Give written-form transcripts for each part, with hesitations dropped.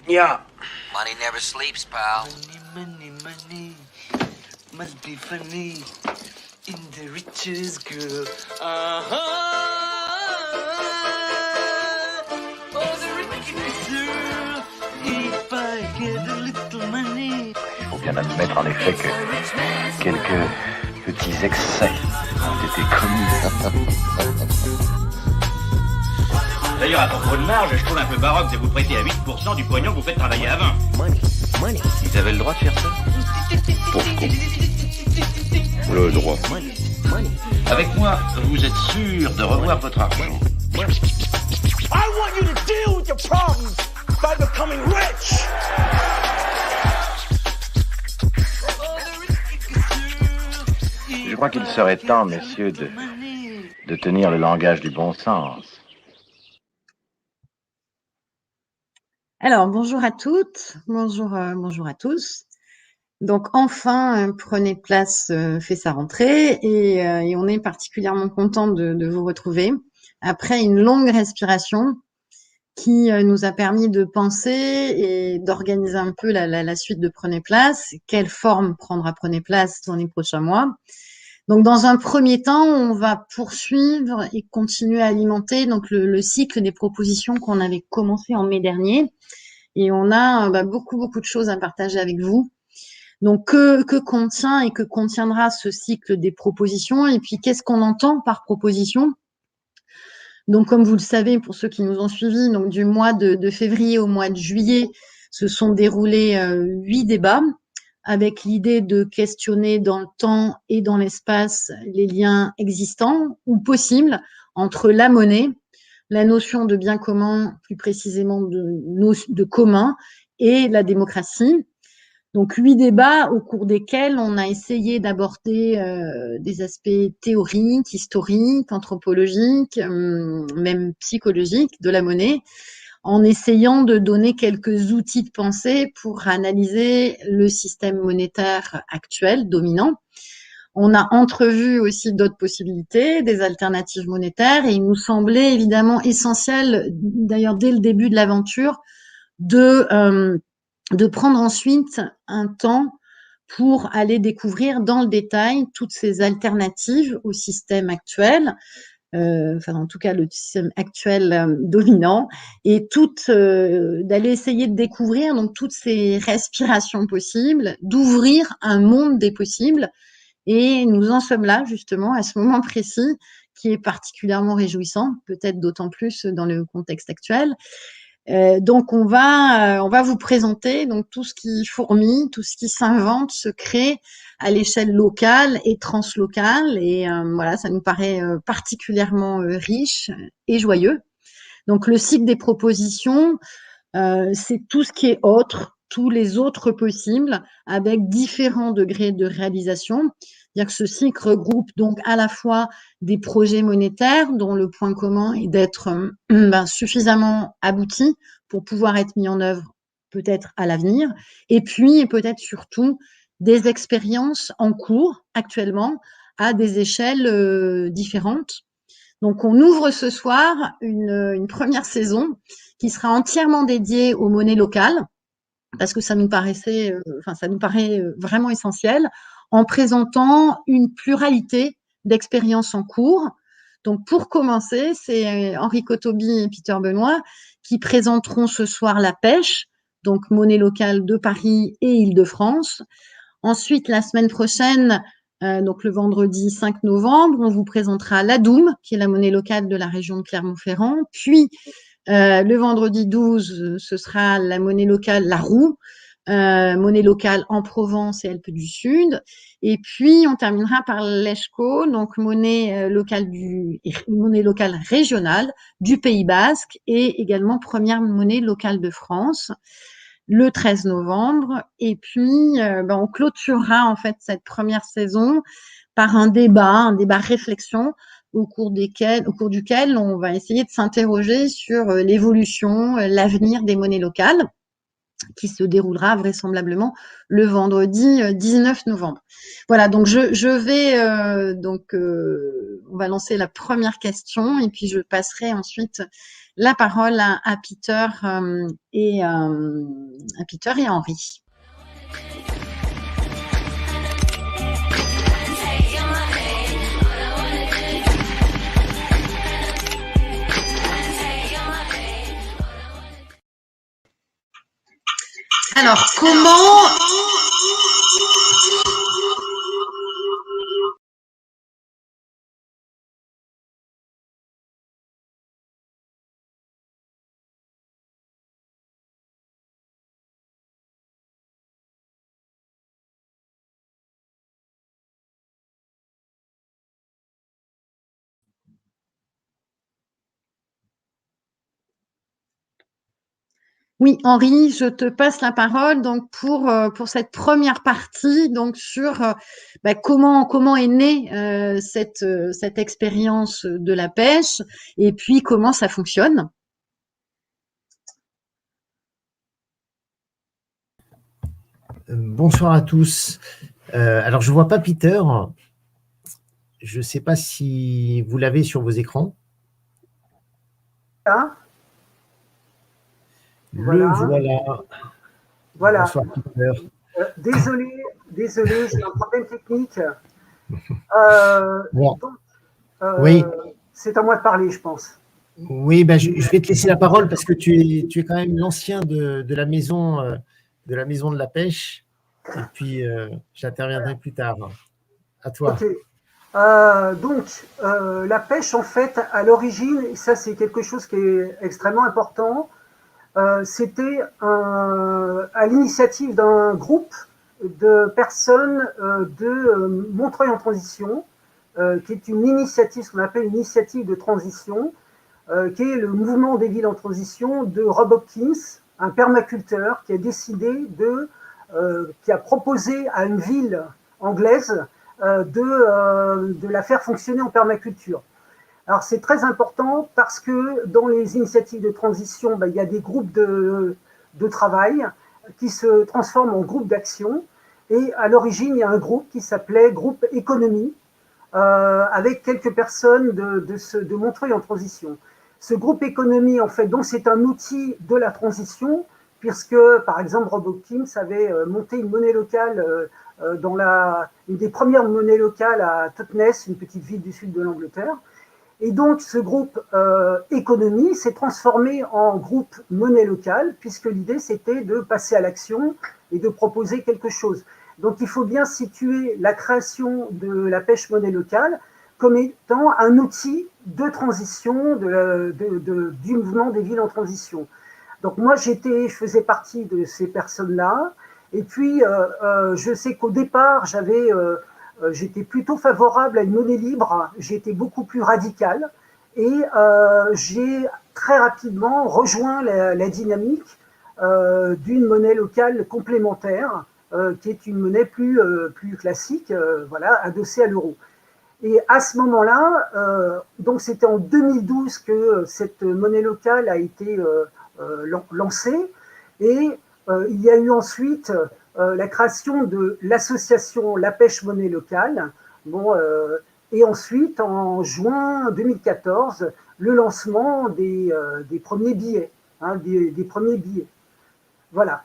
Yeah. Money never sleeps, pal. Money, money, money. Must be funny in the richest girl. Uh-huh. Oh, the richest girl. If I get a little money. Il faut bien admettre en effet que quelques petits excès ont été commis. D'ailleurs, à propos de marge, je trouve un peu baroque de vous prêter à 8% du pognon que vous faites travailler à 20. Money. Ils avaient le droit de faire ça? Pourquoi? Le droit. Avec moi, vous êtes sûr de revoir votre argent. I want you to deal with your problems by becoming rich. Je crois qu'il serait temps, messieurs, de tenir le langage du bon sens. Alors, bonjour à toutes, bonjour à tous. Donc, enfin, Prenez Place fait sa rentrée et on est particulièrement content de vous retrouver après une longue respiration qui nous a permis de penser et d'organiser un peu la suite de Prenez Place. Quelle forme prendra Prenez Place dans les prochains mois? Donc, dans un premier temps, on va poursuivre et continuer à alimenter donc le cycle des propositions qu'on avait commencé en mai dernier. Et on a beaucoup de choses à partager avec vous. Donc, que contient et que contiendra ce cycle des propositions? Et puis, qu'est-ce qu'on entend par proposition? Donc, comme vous le savez, pour ceux qui nous ont suivis, donc du mois de février au mois de juillet, se sont déroulés 8 débats avec l'idée de questionner dans le temps et dans l'espace les liens existants ou possibles entre la monnaie, la notion de bien commun, plus précisément de commun, et la démocratie. Donc, 8 débats au cours desquels on a essayé d'aborder des aspects théoriques, historiques, anthropologiques, même psychologiques de la monnaie, en essayant de donner quelques outils de pensée pour analyser le système monétaire actuel, dominant. On a entrevu aussi d'autres possibilités, des alternatives monétaires, et il nous semblait évidemment essentiel, d'ailleurs dès le début de l'aventure, de prendre ensuite un temps pour aller découvrir dans le détail toutes ces alternatives au système actuel, en tout cas le système actuel dominant, et d'aller essayer de découvrir donc toutes ces respirations possibles, d'ouvrir un monde des possibles. Et nous en sommes là, justement, à ce moment précis, qui est particulièrement réjouissant, peut-être d'autant plus dans le contexte actuel. Donc, on va vous présenter donc tout ce qui fourmille, tout ce qui s'invente, se crée à l'échelle locale et translocale. Et voilà, ça nous paraît particulièrement riche et joyeux. Donc, le cycle des propositions, c'est tout ce qui est autre, tous les autres possibles, avec différents degrés de réalisation. C'est-à-dire que ce cycle regroupe donc à la fois des projets monétaires dont le point commun est d'être suffisamment aboutis pour pouvoir être mis en œuvre peut-être à l'avenir, et puis peut-être surtout des expériences en cours actuellement à des échelles différentes. Donc on ouvre ce soir une première saison qui sera entièrement dédiée aux monnaies locales, parce que ça nous paraît vraiment essentiel, en présentant une pluralité d'expériences en cours. Donc, pour commencer, c'est Henri Kotobi et Peter Benoît qui présenteront ce soir la pêche, donc monnaie locale de Paris et Île-de-France. Ensuite, la semaine prochaine, donc le vendredi 5 novembre, on vous présentera l'Adoum, qui est la monnaie locale de la région de Clermont-Ferrand. Puis, le vendredi 12, ce sera la monnaie locale, la roue, monnaie locale en Provence et Alpes du Sud. Et puis, on terminera par l'ESCO, donc monnaie locale régionale du Pays Basque et également première monnaie locale de France le 13 novembre. Et puis, on clôturera en fait cette première saison par un débat réflexion au cours duquel on va essayer de s'interroger sur l'évolution, l'avenir des monnaies locales. qui se déroulera vraisemblablement le vendredi 19 novembre. Voilà, donc je vais on va lancer la première question et puis je passerai ensuite la parole à Peter et Henri. Alors, comment Oui, Henri, je te passe la parole donc pour cette première partie donc sur comment est née cette expérience de la pêche et puis comment ça fonctionne. Bonsoir à tous. Alors, je ne vois pas Peter. Je ne sais pas si vous l'avez sur vos écrans. Ah. Voilà. Voilà. Bonsoir Peter. Désolé, j'ai un problème technique. Bon. Donc, Oui. c'est à moi de parler, je pense. Oui, ben, je vais te laisser la parole parce que tu es quand même l'ancien de la maison de la pêche. Et puis, j'interviendrai plus tard. À toi. Ok. Donc, la pêche, en fait, à l'origine, et ça c'est quelque chose qui est extrêmement important, c'était à l'initiative d'un groupe de personnes de Montreuil en transition, qui est une initiative, ce qu'on appelle une initiative de transition, qui est le mouvement des villes en transition de Rob Hopkins, un permaculteur qui a décidé qui a proposé à une ville anglaise de la faire fonctionner en permaculture. Alors c'est très important parce que dans les initiatives de transition, il y a des groupes de travail qui se transforment en groupes d'action. Et à l'origine, il y a un groupe qui s'appelait Groupe Économie, avec quelques personnes de Montreuil en transition. Ce groupe Économie, en fait, donc c'est un outil de la transition, puisque, par exemple, Rob Hopkins avait monté une monnaie locale une des premières monnaies locales à Totnes, une petite ville du sud de l'Angleterre. Et donc, ce groupe Économie s'est transformé en groupe monnaie locale, puisque l'idée, c'était de passer à l'action et de proposer quelque chose. Donc, il faut bien situer la création de la pêche monnaie locale comme étant un outil de transition du mouvement des villes en transition. Donc, moi, je faisais partie de ces personnes-là. Et puis, je sais qu'au départ, j'étais plutôt favorable à une monnaie libre, j'ai été beaucoup plus radical et j'ai très rapidement rejoint la dynamique d'une monnaie locale complémentaire qui est une monnaie plus classique, adossée à l'euro. Et à ce moment-là, donc c'était en 2012 que cette monnaie locale a été lancée et il y a eu ensuite la création de l'association La Pêche Monnaie Locale, et ensuite, en juin 2014, le lancement des premiers billets, des premiers billets. Voilà.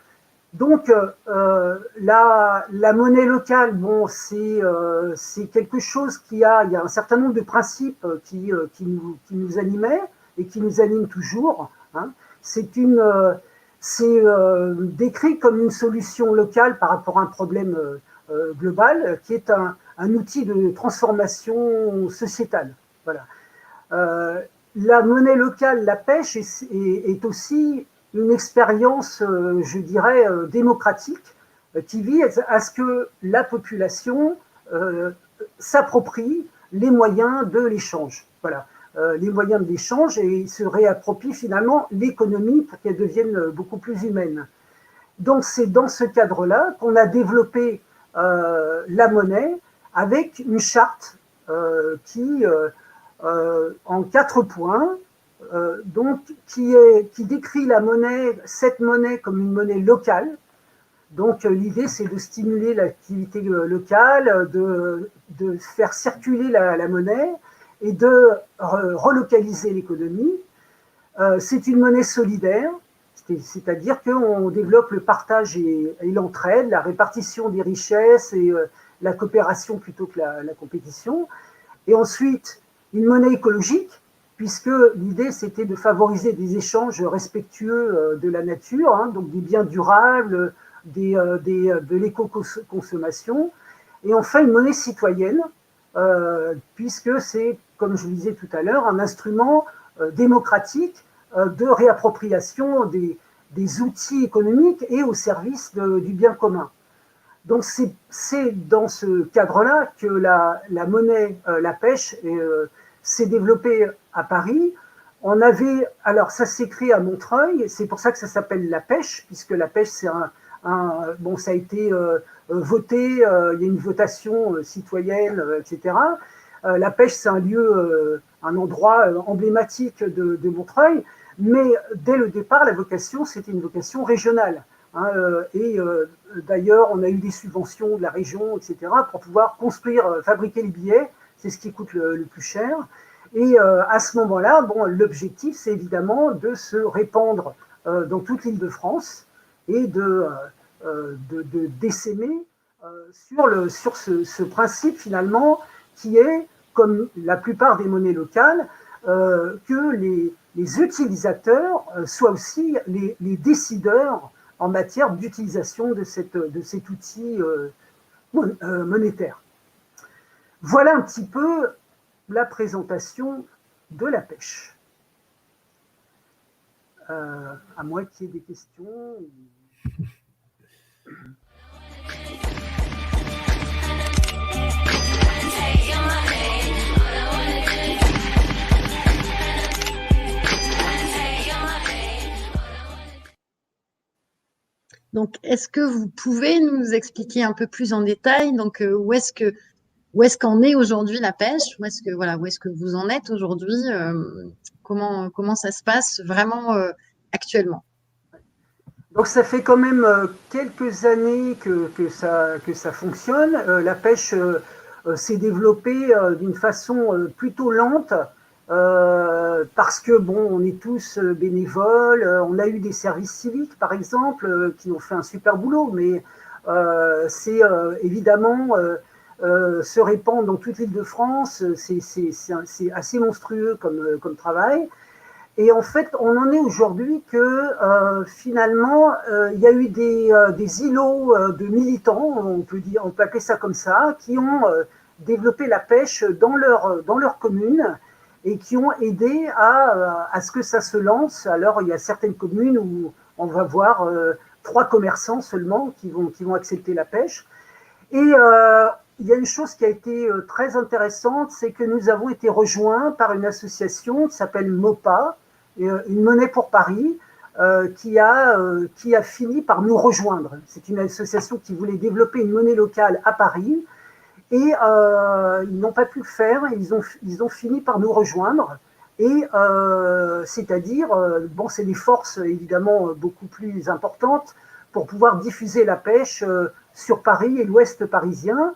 Donc, la monnaie locale, c'est quelque chose il y a un certain nombre de principes qui nous animaient et qui nous animent toujours. C'est décrit comme une solution locale par rapport à un problème global, qui est un outil de transformation sociétale. Voilà. La monnaie locale, la pêche, est aussi une expérience, je dirais, démocratique, qui vise à ce que la population s'approprie les moyens de l'échange. Voilà. Les moyens de l'échange et se réapproprie finalement l'économie pour qu'elle devienne beaucoup plus humaine. Donc c'est dans ce cadre-là qu'on a développé la monnaie avec une charte qui, en 4 points, donc qui décrit cette monnaie comme une monnaie locale. Donc l'idée, c'est de stimuler l'activité locale, de faire circuler la monnaie et de relocaliser l'économie. C'est une monnaie solidaire, c'est-à-dire qu'on développe le partage et l'entraide, la répartition des richesses et la coopération plutôt que la compétition. Et ensuite, une monnaie écologique, puisque l'idée, c'était de favoriser des échanges respectueux de la nature, hein, donc des biens durables, de l'éco-consommation. Et enfin, une monnaie citoyenne, puisque c'est, comme je le disais tout à l'heure, un instrument démocratique de réappropriation des outils économiques et au service du bien commun. Donc c'est dans ce cadre-là que la monnaie, la pêche, s'est développée à Paris. Alors ça s'écrit à Montreuil, c'est pour ça que ça s'appelle la pêche, puisque la pêche c'est bon, ça a été voté, il y a une votation citoyenne, etc. La pêche, c'est un lieu, un endroit emblématique de Montreuil, mais dès le départ, la vocation, c'était une vocation régionale. Hein, et d'ailleurs, on a eu des subventions de la région, etc., pour pouvoir fabriquer les billets, c'est ce qui coûte le plus cher. Et à ce moment-là, bon, l'objectif, c'est évidemment de se répandre dans toute l'Île-de-France et de d'essaimer sur ce principe finalement qui est, comme la plupart des monnaies locales, que les utilisateurs soient aussi les décideurs en matière d'utilisation de cet outil monétaire. Voilà un petit peu la présentation de la pêche. À moins qu'il y ait des questions. Donc, est-ce que vous pouvez nous expliquer un peu plus en détail donc, où est-ce qu'en est aujourd'hui la pêche? Où est-ce que vous en êtes aujourd'hui? Comment ça se passe vraiment actuellement? Donc ça fait quand même quelques années que ça fonctionne. La pêche s'est développée d'une façon plutôt lente parce que bon, on est tous bénévoles. On a eu des services civiques par exemple qui ont fait un super boulot, mais c'est évidemment se répandre dans toute l'Île-de-France, c'est assez monstrueux comme travail. Et en fait, on en est aujourd'hui que finalement, il y a eu des îlots de militants, on peut appeler ça comme ça, qui ont développé la pêche dans leur commune et qui ont aidé à ce que ça se lance. Alors, il y a certaines communes où on va voir 3 commerçants seulement qui vont accepter la pêche. Et il y a une chose qui a été très intéressante, c'est que nous avons été rejoints par une association qui s'appelle MOPA, une monnaie pour Paris, qui a fini par nous rejoindre. C'est une association qui voulait développer une monnaie locale à Paris et ils n'ont pas pu le faire. Ils ont fini par nous rejoindre. Et c'est-à-dire, bon, c'est des forces évidemment beaucoup plus importantes pour pouvoir diffuser la pêche sur Paris et l'Ouest parisien.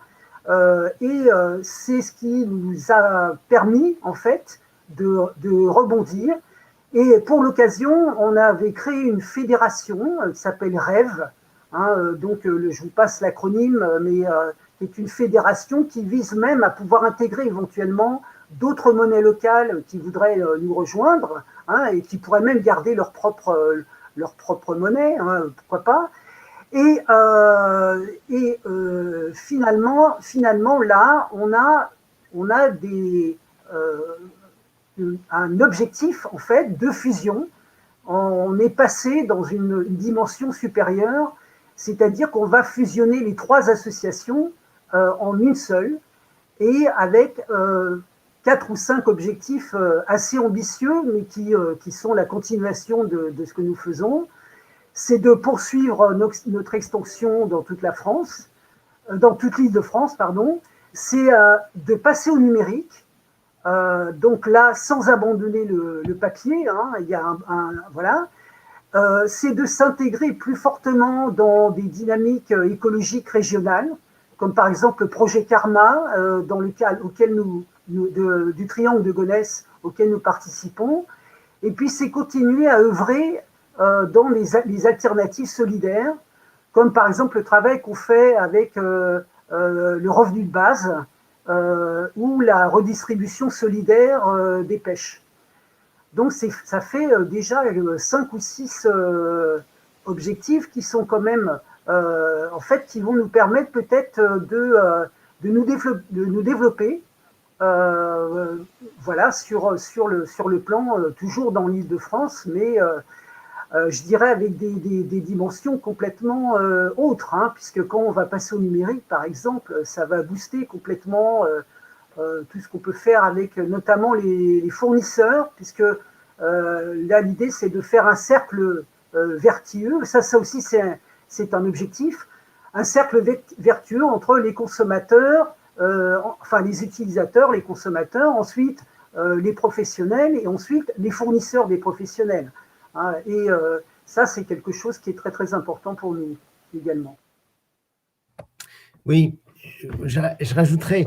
Et c'est ce qui nous a permis en fait de rebondir. Et pour l'occasion, on avait créé une fédération qui s'appelle REV, hein, donc je vous passe l'acronyme, mais c'est une fédération qui vise même à pouvoir intégrer éventuellement d'autres monnaies locales qui voudraient nous rejoindre, hein, et qui pourraient même garder leur propre monnaie, hein, pourquoi pas. Et finalement là, on a un objectif en fait de fusion. On est passé dans une dimension supérieure, c'est-à-dire qu'on va fusionner les 3 associations en une seule et avec 4 ou 5 objectifs assez ambitieux, mais qui sont la continuation de ce que nous faisons. C'est de poursuivre notre extension dans toute la France, dans toute l'Île-de-France, pardon. C'est de passer au numérique. Donc là, sans abandonner le papier, hein, il y a voilà, c'est de s'intégrer plus fortement dans des dynamiques écologiques régionales, comme par exemple le projet Karma, dans le cadre du triangle de Gonesse auquel nous participons. Et puis c'est continuer à œuvrer dans les alternatives solidaires, comme par exemple le travail qu'on fait avec le revenu de base ou la redistribution solidaire des pêches. Donc ça fait déjà 5 ou 6 objectifs qui sont quand même, en fait, qui vont nous permettre peut-être de nous développer, voilà, sur le plan, toujours dans l'Île-de-France, mais je dirais avec des dimensions complètement autres, hein, puisque quand on va passer au numérique, par exemple, ça va booster complètement tout ce qu'on peut faire avec notamment les fournisseurs, puisque là, l'idée, c'est de faire un cercle vertueux. Ça aussi, c'est un objectif, un cercle vertueux entre les consommateurs, enfin les utilisateurs, les consommateurs, ensuite les professionnels et ensuite les fournisseurs des professionnels. Et ça, c'est quelque chose qui est très, très important pour nous également. Oui, je rajouterais,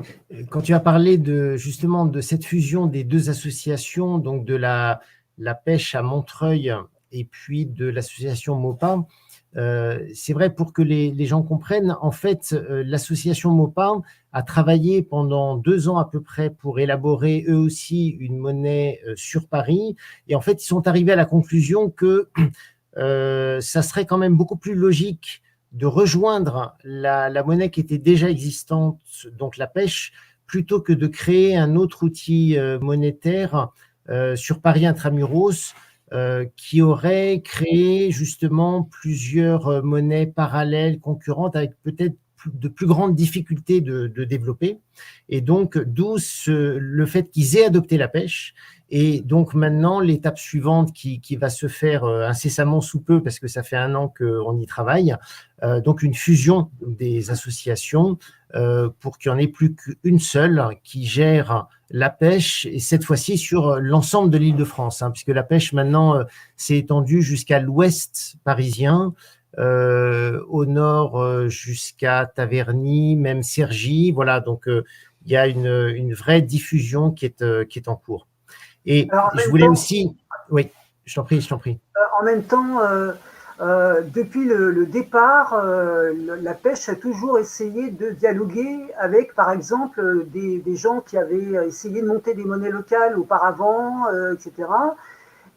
quand tu as parlé justement de cette fusion des deux associations, donc de la pêche à Montreuil et puis de l'association MOPA, c'est vrai, pour que les gens comprennent, en fait, l'association MOPA a travaillé pendant 2 ans à peu près pour élaborer eux aussi une monnaie sur Paris. Et en fait, ils sont arrivés à la conclusion que ça serait quand même beaucoup plus logique de rejoindre la monnaie qui était déjà existante, donc la pêche, plutôt que de créer un autre outil monétaire sur Paris intramuros, qui aurait créé justement plusieurs monnaies parallèles, concurrentes, avec peut-être de plus grandes difficultés de développer. Et donc, d'où le fait qu'ils aient adopté la pêche. Et donc maintenant, l'étape suivante qui va se faire incessamment sous peu, parce que ça fait 1 an qu'on y travaille, donc une fusion des associations pour qu'il n'y en ait plus qu'une seule qui gère la pêche, et cette fois-ci sur l'ensemble de l'Île-de-France, hein, puisque la pêche maintenant s'est étendue jusqu'à l'ouest parisien, au nord jusqu'à Taverny, même Cergy. Voilà, donc il y a une vraie diffusion qui est en cours. Et je voulais aussi… Oui, je t'en prie. En même temps, depuis le départ, la pêche a toujours essayé de dialoguer avec, par exemple, des gens qui avaient essayé de monter des monnaies locales auparavant, etc.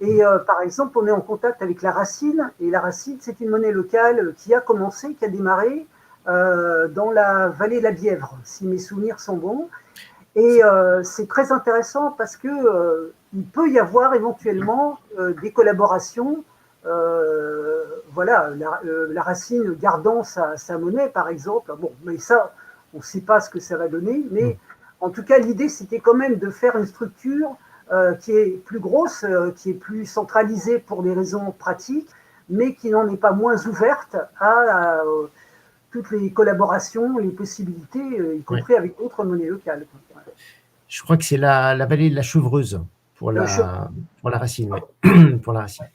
Et par exemple, on est en contact avec la Racine, et la Racine, c'est une monnaie locale qui a commencé, qui a démarré dans la vallée de la Bièvre, si mes souvenirs sont bons. Et c'est très intéressant parce que il peut y avoir éventuellement des collaborations. Voilà, la Racine gardant sa monnaie, par exemple. Bon, mais ça, on ne sait pas ce que ça va donner. Mais en tout cas, l'idée, c'était quand même de faire une structure qui est plus grosse, qui est plus centralisée pour des raisons pratiques, mais qui n'en est pas moins ouverte à toutes les collaborations, les possibilités, y compris avec d'autres monnaies locales. Je crois que c'est la vallée de la Chevreuse pour la Racine. Ouais. Pour la Racine.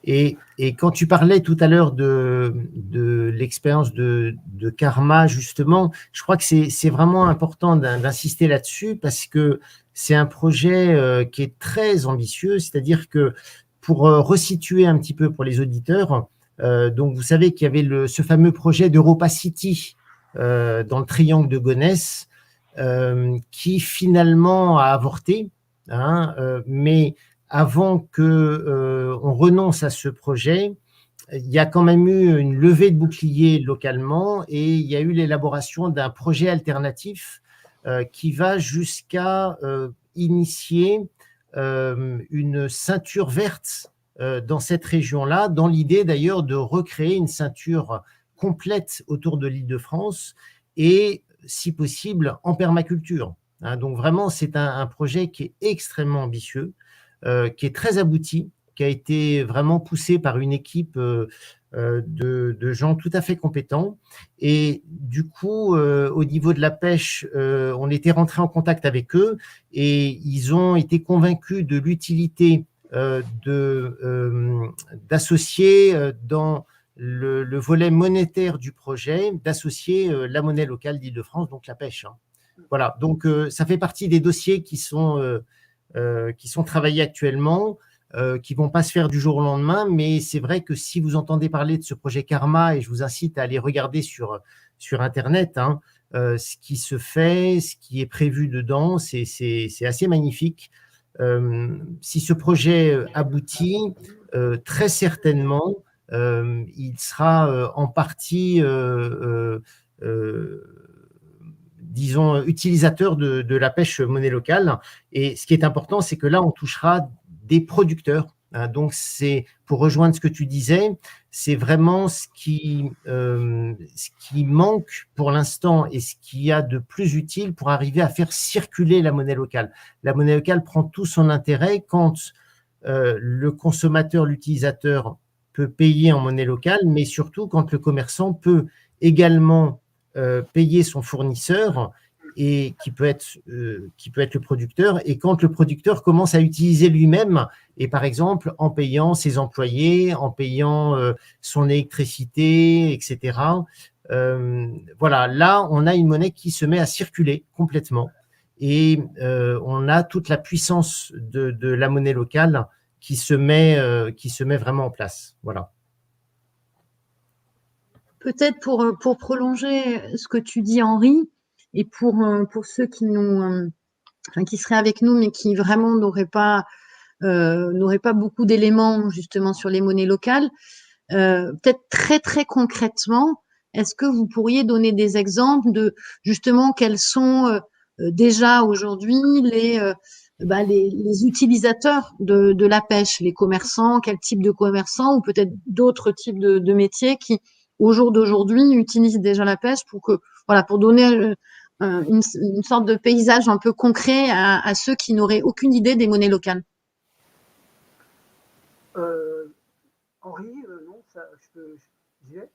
Et quand tu parlais tout à l'heure de l'expérience de Karma, justement, je crois que c'est vraiment important d'insister là-dessus, parce que c'est un projet qui est très ambitieux. C'est-à-dire que, pour resituer un petit peu pour les auditeurs, donc vous savez qu'il y avait ce fameux projet d'Europa City dans le triangle de Gonesse, qui finalement a avorté, hein, mais avant qu'on renonce à ce projet, il y a quand même eu une levée de boucliers localement, et il y a eu l'élaboration d'un projet alternatif qui va jusqu'à initier une ceinture verte dans cette région-là, dans l'idée d'ailleurs de recréer une ceinture complète autour de l'Île-de-France, et si possible en permaculture. Hein, donc vraiment, c'est un projet qui est extrêmement ambitieux, qui est très abouti, qui a été vraiment poussé par une équipe de gens tout à fait compétents. Et du coup, au niveau de la pêche, on était rentré en contact avec eux et ils ont été convaincus de l'utilité d'associer dans le volet monétaire du projet, d'associer la monnaie locale d'Île-de-France, donc la pêche. Voilà, donc ça fait partie des dossiers qui sont travaillés actuellement, qui ne vont pas se faire du jour au lendemain, mais c'est vrai que si vous entendez parler de ce projet Karma, et je vous incite à aller regarder sur Internet ce qui se fait, ce qui est prévu dedans, c'est assez magnifique. Si ce projet aboutit, très certainement, il sera en partie, disons, utilisateur de la pêche monnaie locale. Et ce qui est important, c'est que là, on touchera des producteurs. Donc, c'est pour rejoindre ce que tu disais, c'est vraiment ce qui manque pour l'instant et ce qu'il y a de plus utile pour arriver à faire circuler la monnaie locale. La monnaie locale prend tout son intérêt quand le consommateur, l'utilisateur peut payer en monnaie locale, mais surtout quand le commerçant peut également payer son fournisseur et qui peut être le producteur, et quand le producteur commence à utiliser lui-même, et par exemple en payant ses employés, en payant son électricité, etc. Voilà, là on a une monnaie qui se met à circuler complètement, et on a toute la puissance de la monnaie locale qui se met vraiment en place. Voilà. Peut-être pour prolonger ce que tu dis, Henri, et pour ceux qui seraient avec nous, mais qui vraiment n'auraient pas beaucoup d'éléments justement sur les monnaies locales, peut-être très très concrètement, est-ce que vous pourriez donner des exemples de justement quels sont déjà aujourd'hui les utilisateurs de la pêche, les commerçants, quel type de commerçants ou peut-être d'autres types de métiers qui, au jour d'aujourd'hui, utilisent déjà la pêche pour donner une sorte de paysage un peu concret à ceux qui n'auraient aucune idée des monnaies locales. Henri, non, ça, j'y vais.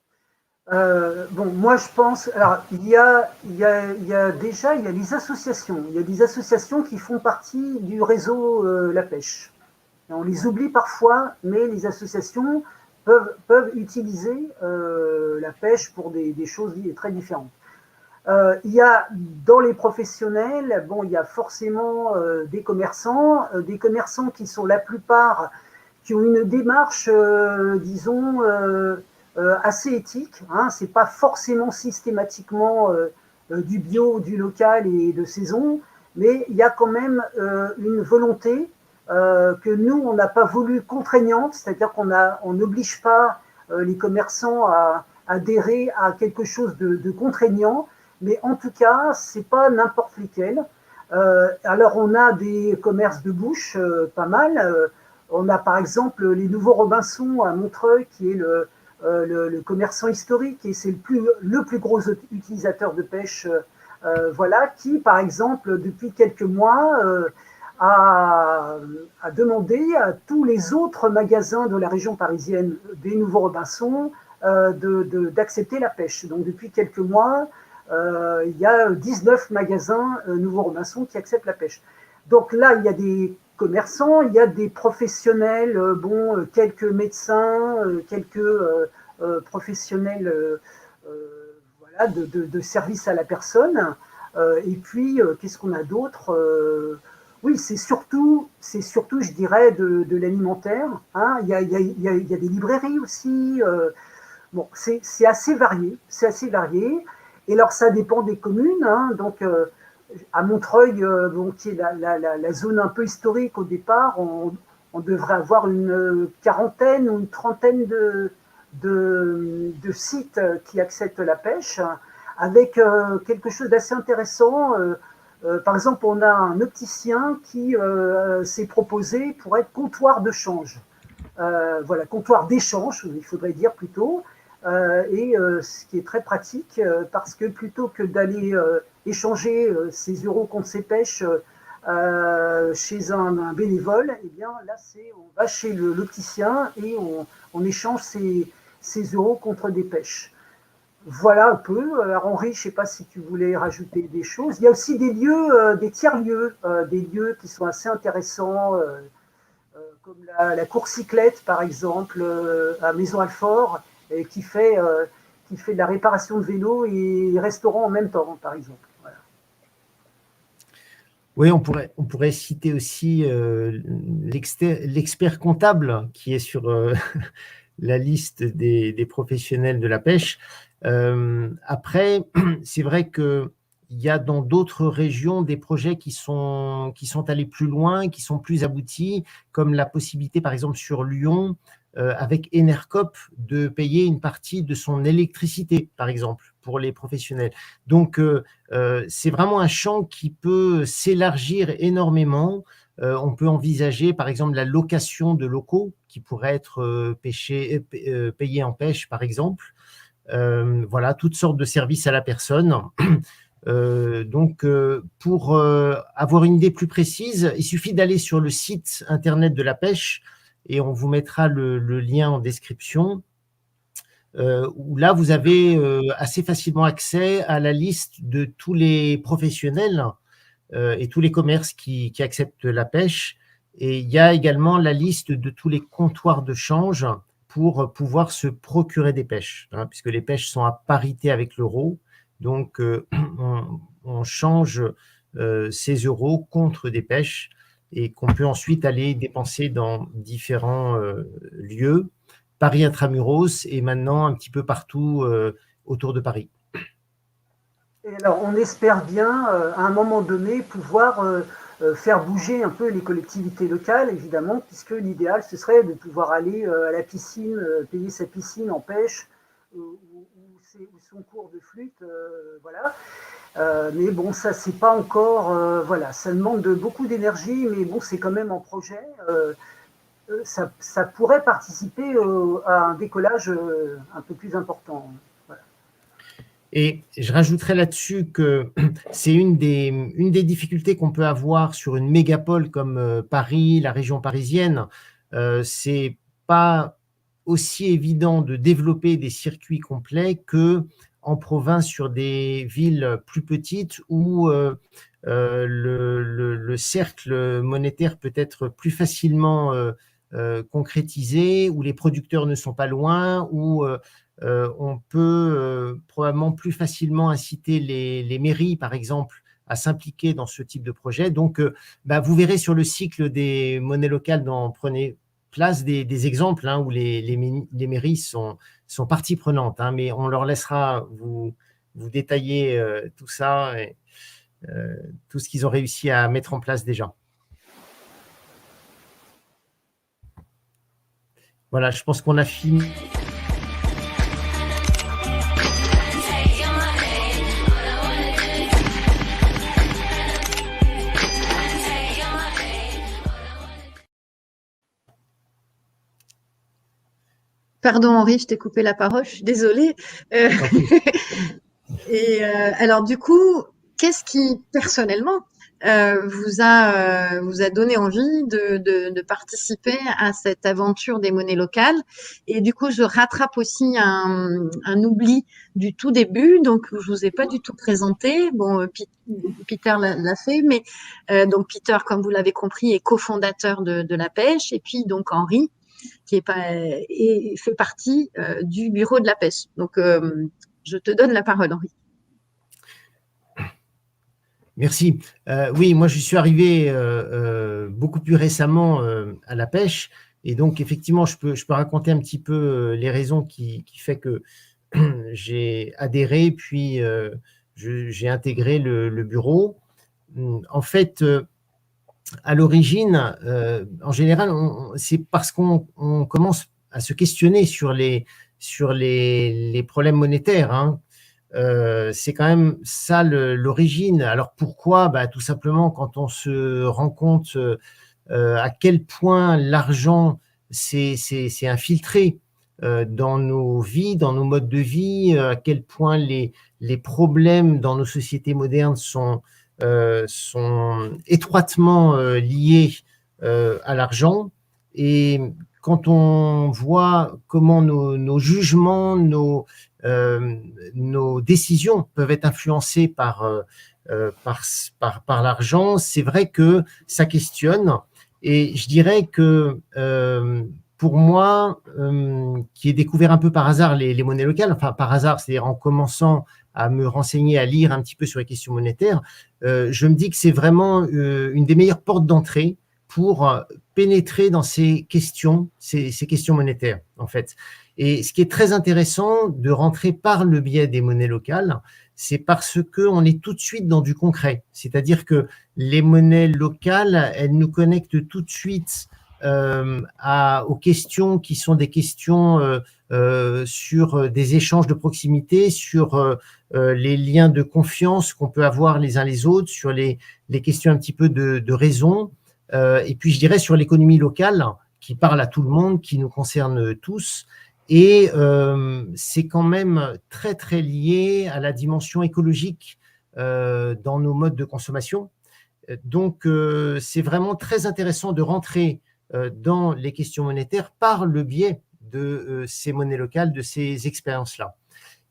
Bon, moi je pense, alors il y a les associations. Il y a des associations qui font partie du réseau La Pêche. Et on les oublie parfois, mais les associations peuvent utiliser la pêche pour des choses très différentes. Il y a dans les professionnels, bon, il y a forcément des commerçants qui sont la plupart qui ont une démarche, disons, assez éthique. C'est pas forcément systématiquement du bio, du local et de saison, mais il y a quand même une volonté que nous, on n'a pas voulu contraignante, c'est-à-dire qu'on n'oblige pas les commerçants à adhérer à quelque chose de contraignant, mais en tout cas, c'est pas n'importe lesquels. Alors, on a des commerces de bouche, pas mal. On a par exemple les Nouveaux Robinson à Montreuil, qui est le commerçant historique, et c'est le plus gros utilisateur de pêche, voilà, qui, par exemple, depuis quelques mois, a demandé à tous les autres magasins de la région parisienne des Nouveaux Robinson d'accepter la pêche. Donc, depuis quelques mois, il y a 19 magasins Nouveaux Robinson qui acceptent la pêche. Donc là, il y a des commerçants, il y a des professionnels, quelques médecins, quelques professionnels voilà, de service à la personne. Et puis, qu'est-ce qu'on a d'autre oui, c'est surtout, je dirais, de l'alimentaire. Il y a des librairies aussi. Bon, c'est assez varié. C'est assez varié. Et alors, ça dépend des communes. Donc, à Montreuil, qui est la zone un peu historique au départ, on devrait avoir une quarantaine ou une trentaine de sites qui acceptent la pêche, avec quelque chose d'assez intéressant. Par exemple, on a un opticien qui s'est proposé pour être comptoir de change. Voilà, comptoir d'échange, il faudrait dire plutôt. Et ce qui est très pratique, parce que plutôt que d'aller échanger ses euros contre ses pêches chez un bénévole, eh bien là, on va chez l'opticien et on échange ces euros contre des pêches. Voilà un peu. Alors Henri, je ne sais pas si tu voulais rajouter des choses. Il y a aussi des lieux, des tiers-lieux, des lieux qui sont assez intéressants, comme la cour cyclette par exemple, à Maison-Alfort, et qui fait de la réparation de vélos et restaurant en même temps, par exemple. Voilà. Oui, on pourrait citer aussi l'expert comptable qui est sur la liste des professionnels de la pêche. Après, c'est vrai qu'il y a dans d'autres régions des projets qui sont allés plus loin, qui sont plus aboutis, comme la possibilité, par exemple, sur Lyon, avec Enercop, de payer une partie de son électricité, par exemple, pour les professionnels. Donc, c'est vraiment un champ qui peut s'élargir énormément. On peut envisager, par exemple, la location de locaux qui pourraient être payés en pêche, par exemple. Voilà, toutes sortes de services à la personne. Donc, pour avoir une idée plus précise, il suffit d'aller sur le site internet de la pêche et on vous mettra le lien en description, où là, vous avez assez facilement accès à la liste de tous les professionnels et tous les commerces qui acceptent la pêche. Et il y a également la liste de tous les comptoirs de change pour pouvoir se procurer des pêches, hein, puisque les pêches sont à parité avec l'euro. Donc, on change ces euros contre des pêches et qu'on peut ensuite aller dépenser dans différents lieux, Paris intramuros et maintenant un petit peu partout autour de Paris. Et alors, on espère bien, à un moment donné, pouvoir faire bouger un peu les collectivités locales, évidemment, puisque l'idéal, ce serait de pouvoir aller à la piscine, payer sa piscine en pêche, ou son cours de flûte, voilà. Mais bon, ça, c'est pas encore, voilà, ça demande beaucoup d'énergie, mais bon, c'est quand même en projet. Ça pourrait participer à un décollage un peu plus important. Voilà. Et je rajouterais là-dessus que c'est une des difficultés qu'on peut avoir sur une mégapole comme Paris, la région parisienne. C'est pas aussi évident de développer des circuits complets que en province sur des villes plus petites où le cercle monétaire peut être plus facilement concrétisé, où les producteurs ne sont pas loin, où on peut probablement plus facilement inciter les mairies, par exemple, à s'impliquer dans ce type de projet. Donc, vous verrez sur le cycle des monnaies locales, prenez place des exemples hein, où les mairies sont partie prenante, hein, mais on leur laissera vous détailler tout ça et tout ce qu'ils ont réussi à mettre en place déjà. Voilà, je pense qu'on a fini. Pardon Henri, je t'ai coupé la parole, je suis désolée. Alors du coup, qu'est-ce qui personnellement vous a donné envie de participer à cette aventure des monnaies locales? Et du coup, je rattrape aussi un oubli du tout début. Donc, je vous ai pas du tout présenté. Bon, Peter l'a fait, mais donc Peter, comme vous l'avez compris, est cofondateur de la pêche. Et puis donc Henri, qui fait partie du bureau de la pêche. Donc, je te donne la parole, Henri. Merci. Oui, moi, je suis arrivé beaucoup plus récemment à la pêche. Et donc, effectivement, je peux raconter un petit peu les raisons qui fait que j'ai adhéré, puis j'ai intégré le bureau. En fait, à l'origine, en général, c'est parce qu'on commence à se questionner sur les problèmes monétaires. Hein. C'est quand même ça l'origine. Alors pourquoi ? Tout simplement, quand on se rend compte à quel point l'argent s'est infiltré dans nos vies, dans nos modes de vie, à quel point les problèmes dans nos sociétés modernes sont étroitement liés à l'argent. Et quand on voit comment nos jugements, nos décisions peuvent être influencées par l'argent, c'est vrai que ça questionne. Et je dirais que pour moi, qui ai découvert un peu par hasard les monnaies locales, enfin par hasard, c'est-à-dire en commençant à me renseigner, à lire un petit peu sur les questions monétaires, je me dis que c'est vraiment une des meilleures portes d'entrée pour pénétrer dans ces questions monétaires, en fait. Et ce qui est très intéressant de rentrer par le biais des monnaies locales, c'est parce qu'on est tout de suite dans du concret. C'est-à-dire que les monnaies locales, elles nous connectent tout de suite aux questions qui sont des questions sur des échanges de proximité, sur les liens de confiance qu'on peut avoir les uns les autres, sur les questions un petit peu de raison, et puis je dirais sur l'économie locale qui parle à tout le monde, qui nous concerne tous. Et c'est quand même très, très lié à la dimension écologique dans nos modes de consommation. Donc, c'est vraiment très intéressant de rentrer dans les questions monétaires par le biais de ces monnaies locales, de ces expériences-là.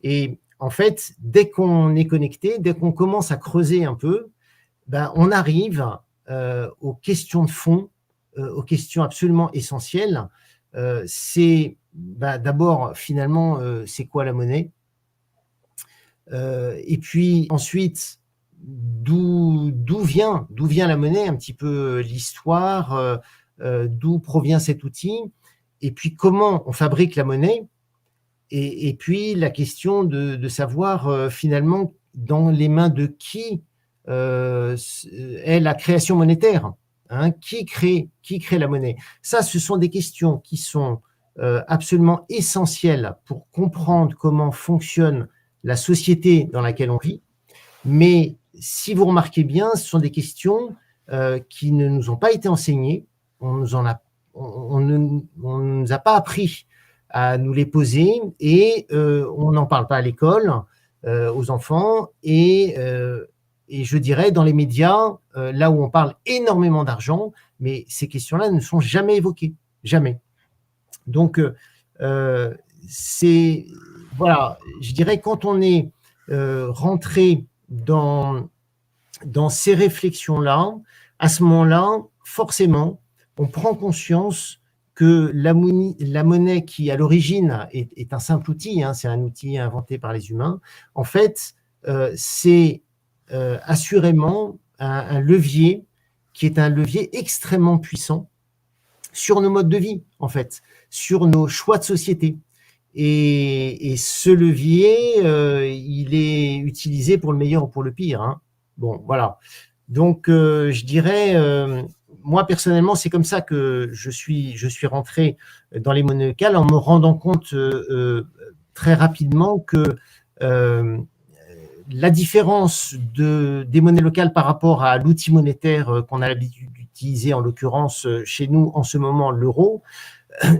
Et en fait, dès qu'on est connecté, dès qu'on commence à creuser un peu, ben, on arrive aux questions de fond, aux questions absolument essentielles. C'est d'abord, finalement, c'est quoi la monnaie? Et puis ensuite, d'où vient la monnaie, un petit peu l'histoire, d'où provient cet outil, et puis comment on fabrique la monnaie, et puis la question de savoir finalement dans les mains de qui est la création monétaire, hein, qui crée la monnaie. Ça, ce sont des questions qui sont absolument essentielles pour comprendre comment fonctionne la société dans laquelle on vit. Mais si vous remarquez bien, ce sont des questions qui ne nous ont pas été enseignées. On ne nous a pas appris à nous les poser et on n'en parle pas à l'école aux enfants et je dirais dans les médias, là où on parle énormément d'argent, mais ces questions-là ne sont jamais évoquées, jamais. Donc, c'est, voilà, je dirais quand on est rentré dans ces réflexions-là, à ce moment-là, forcément, on prend conscience que la monnaie qui, à l'origine, est un simple outil, hein, c'est un outil inventé par les humains, en fait, c'est assurément un levier qui est un levier extrêmement puissant sur nos modes de vie, en fait, sur nos choix de société. Et ce levier, il est utilisé pour le meilleur ou pour le pire, hein. Bon, voilà. Donc, je dirais, moi, personnellement, c'est comme ça que je suis rentré dans les monnaies locales en me rendant compte très rapidement que la différence des monnaies locales par rapport à l'outil monétaire qu'on a l'habitude d'utiliser, en l'occurrence chez nous en ce moment, l'euro,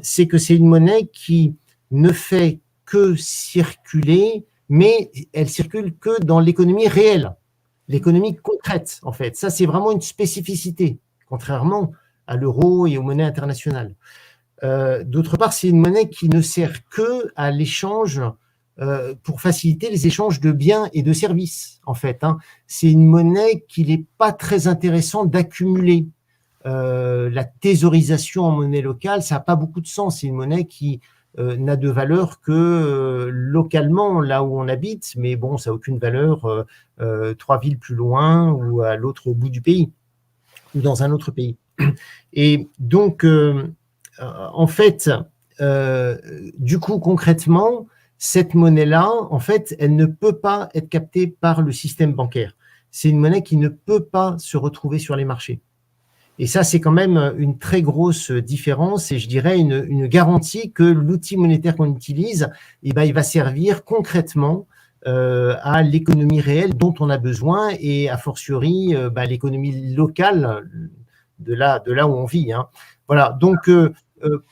c'est que c'est une monnaie qui ne fait que circuler, mais elle circule que dans l'économie réelle, l'économie concrète, en fait. Ça, c'est vraiment une spécificité, contrairement à l'euro et aux monnaies internationales. D'autre part, c'est une monnaie qui ne sert que à l'échange pour faciliter les échanges de biens et de services, en fait, hein. C'est une monnaie qu'il n'est pas très intéressant d'accumuler. La thésaurisation en monnaie locale, ça n'a pas beaucoup de sens. C'est une monnaie qui n'a de valeur que localement, là où on habite, mais bon, ça n'a aucune valeur 3 villes plus loin ou à l'autre bout du pays, ou dans un autre pays. Et donc, en fait, du coup, concrètement, cette monnaie-là, en fait, elle ne peut pas être captée par le système bancaire. C'est une monnaie qui ne peut pas se retrouver sur les marchés. Et ça, c'est quand même une très grosse différence et je dirais une garantie que l'outil monétaire qu'on utilise, eh ben, il va servir concrètement à l'économie réelle dont on a besoin et a fortiori l'économie locale de là où on vit, hein. Voilà, donc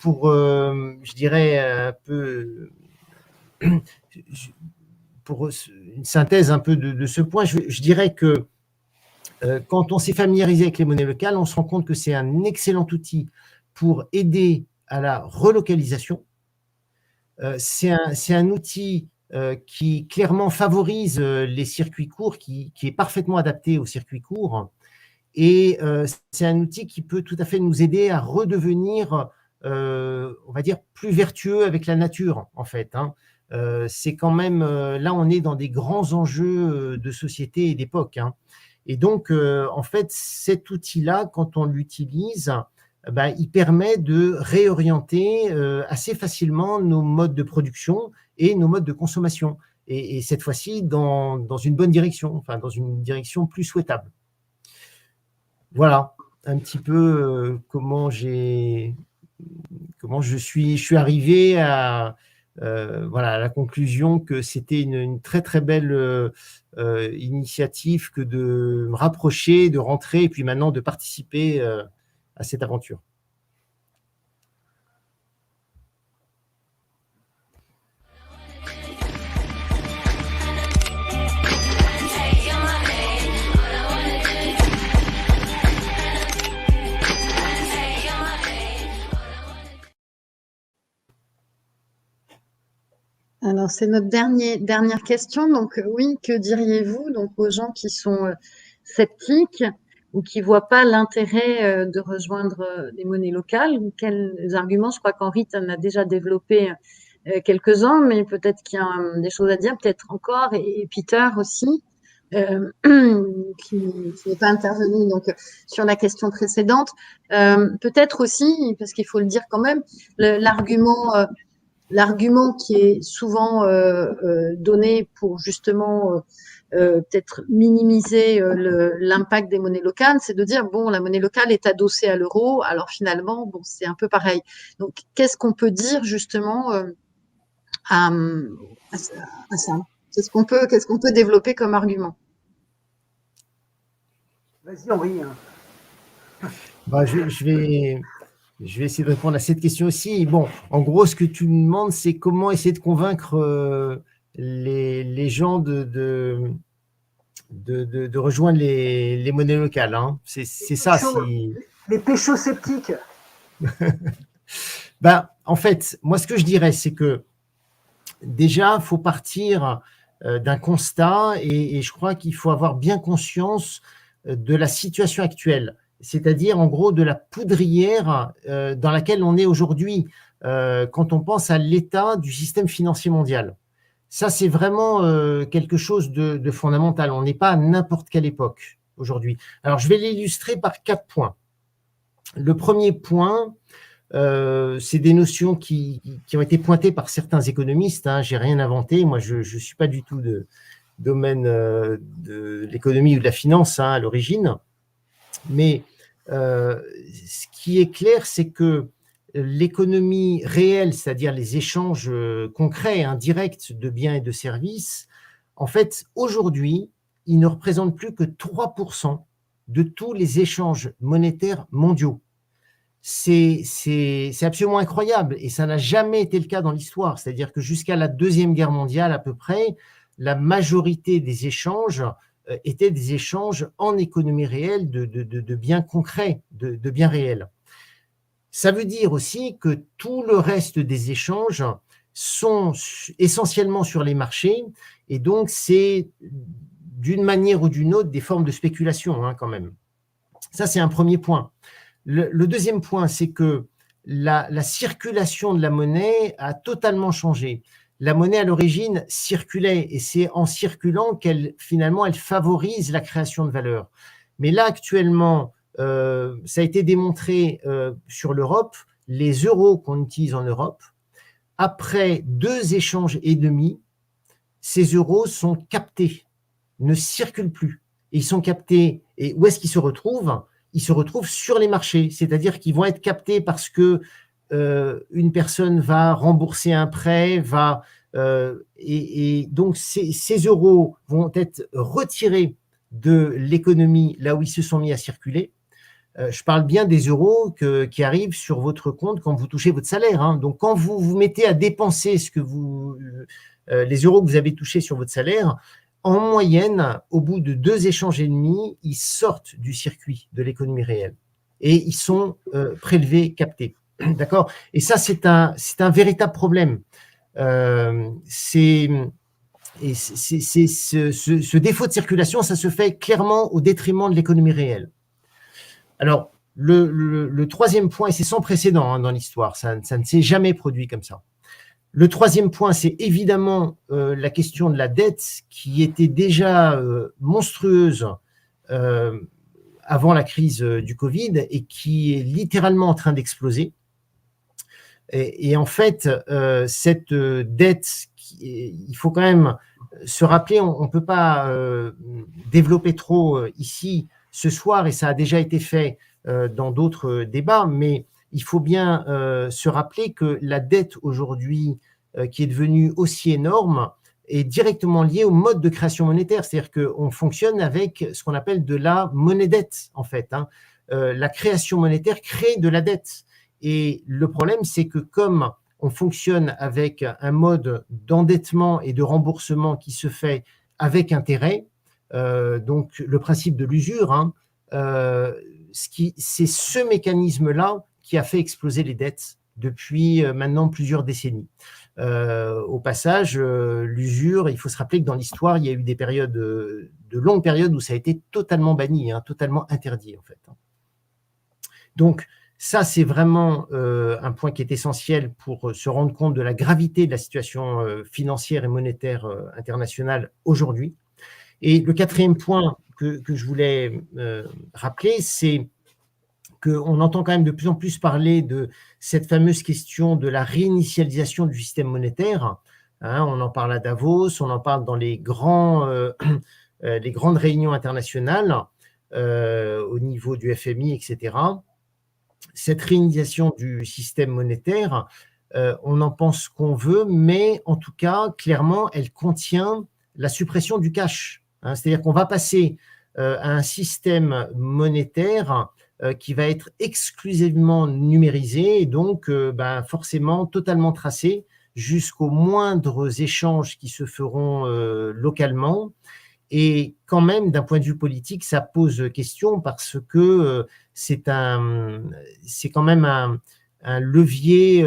pour, je dirais un peu, pour une synthèse un peu de ce point, je dirais que quand on s'est familiarisé avec les monnaies locales, on se rend compte que c'est un excellent outil pour aider à la relocalisation. C'est un outil qui clairement favorise les circuits courts, qui est parfaitement adapté aux circuits courts. Et c'est un outil qui peut tout à fait nous aider à redevenir, on va dire, plus vertueux avec la nature, en fait. C'est quand même, là, on est dans des grands enjeux de société et d'époque. Et donc, en fait, cet outil-là, quand on l'utilise, il permet de réorienter assez facilement nos modes de production et nos modes de consommation. Et cette fois-ci, dans une bonne direction, enfin, dans une direction plus souhaitable. Voilà, un petit peu comment je suis arrivé à la conclusion que c'était une très très belle initiative que de me rapprocher, de rentrer et puis maintenant de participer à cette aventure. Alors, c'est notre dernière question. Donc, oui, que diriez-vous donc aux gens qui sont sceptiques ou qui voient pas l'intérêt de rejoindre les monnaies locales? Quels arguments? Je crois qu'Henri en a déjà développé quelques-uns, mais peut-être qu'il y a des choses à dire, peut-être encore, et Peter aussi, qui n'est pas intervenu donc sur la question précédente. Peut-être aussi, parce qu'il faut le dire quand même, l'argument qui est souvent donné pour justement peut-être minimiser l'impact des monnaies locales, c'est de dire, bon, la monnaie locale est adossée à l'euro, alors finalement, bon, c'est un peu pareil. Donc, qu'est-ce qu'on peut dire justement à ça? Qu'est-ce qu'on peut développer comme argument? Vas-y, Henri. Je vais essayer de répondre à cette question aussi. Bon, en gros, ce que tu me demandes, c'est comment essayer de convaincre les gens de rejoindre les monnaies locales. C'est ça. Les péchos sceptiques. En fait, moi, ce que je dirais, c'est que déjà, il faut partir d'un constat et je crois qu'il faut avoir bien conscience de la situation actuelle. C'est-à-dire en gros de la poudrière dans laquelle on est aujourd'hui quand on pense à l'état du système financier mondial. Ça, c'est vraiment quelque chose de fondamental. On n'est pas à n'importe quelle époque aujourd'hui. Alors, je vais l'illustrer par 4 points. Le premier point, c'est des notions qui ont été pointées par certains économistes. Je n'ai rien inventé. Moi, je ne suis pas du tout de domaine de l'économie ou de la finance à l'origine. Mais ce qui est clair, c'est que l'économie réelle, c'est-à-dire les échanges concrets, directs de biens et de services, en fait, aujourd'hui, ils ne représentent plus que 3% de tous les échanges monétaires mondiaux. C'est absolument incroyable et ça n'a jamais été le cas dans l'histoire. C'est-à-dire que jusqu'à la Deuxième Guerre mondiale, à peu près, la majorité des échanges étaient des échanges en économie réelle de biens concrets, de biens réels. Ça veut dire aussi que tout le reste des échanges sont essentiellement sur les marchés et donc c'est d'une manière ou d'une autre des formes de spéculation quand même. Ça, c'est un premier point. Le deuxième point, c'est que la circulation de la monnaie a totalement changé. La monnaie, à l'origine, circulait et c'est en circulant qu'elle favorise la création de valeur. Mais là, actuellement, ça a été démontré sur l'Europe, les euros qu'on utilise en Europe, après 2 échanges et demi, ces euros sont captés, ne circulent plus. Et ils sont captés. Et où est-ce qu'ils se retrouvent? Ils se retrouvent sur les marchés, c'est-à-dire qu'ils vont être captés parce que une personne va rembourser un prêt, et donc ces euros vont être retirés de l'économie là où ils se sont mis à circuler. Je parle bien des euros qui arrivent sur votre compte quand vous touchez votre salaire. Donc, quand vous vous mettez à dépenser les euros que vous avez touchés sur votre salaire, en moyenne, au bout de 2 échanges et demi, ils sortent du circuit de l'économie réelle et ils sont prélevés, captés. D'accord? Et ça, c'est un véritable problème. Ce défaut de circulation, ça se fait clairement au détriment de l'économie réelle. Alors, le troisième point, et c'est sans précédent hein, dans l'histoire, ça ne s'est jamais produit comme ça. Le troisième point, c'est évidemment la question de la dette qui était déjà monstrueuse avant la crise du Covid et qui est littéralement en train d'exploser. Et en fait, cette dette, il faut quand même se rappeler, on ne peut pas développer trop ici ce soir, et ça a déjà été fait dans d'autres débats, mais il faut bien se rappeler que la dette aujourd'hui, qui est devenue aussi énorme, est directement liée au mode de création monétaire. C'est-à-dire qu'on fonctionne avec ce qu'on appelle de la monnaie-dette, en fait. Hein. La création monétaire crée de la dette. Et le problème, c'est que comme on fonctionne avec un mode d'endettement et de remboursement qui se fait avec intérêt, donc le principe de l'usure, hein, c'est ce mécanisme-là qui a fait exploser les dettes depuis maintenant plusieurs décennies. Au passage, l'usure, il faut se rappeler que dans l'histoire, il y a eu des périodes, de longues périodes où ça a été totalement banni, hein, totalement interdit en fait. Donc, ça, c'est vraiment un point qui est essentiel pour se rendre compte de la gravité de la situation financière et monétaire internationale aujourd'hui. Et le quatrième point que je voulais rappeler, c'est qu'on entend quand même de plus en plus parler de cette fameuse question de la réinitialisation du système monétaire. Hein, on en parle à Davos, on en parle dans les grandes réunions internationales au niveau du FMI, etc. Cette réinitialisation du système monétaire, on en pense qu'on veut, mais en tout cas, clairement, elle contient la suppression du cash. Hein, c'est-à-dire qu'on va passer à un système monétaire qui va être exclusivement numérisé et donc forcément totalement tracé jusqu'aux moindres échanges qui se feront localement. Et quand même, d'un point de vue politique, ça pose question parce que c'est quand même un levier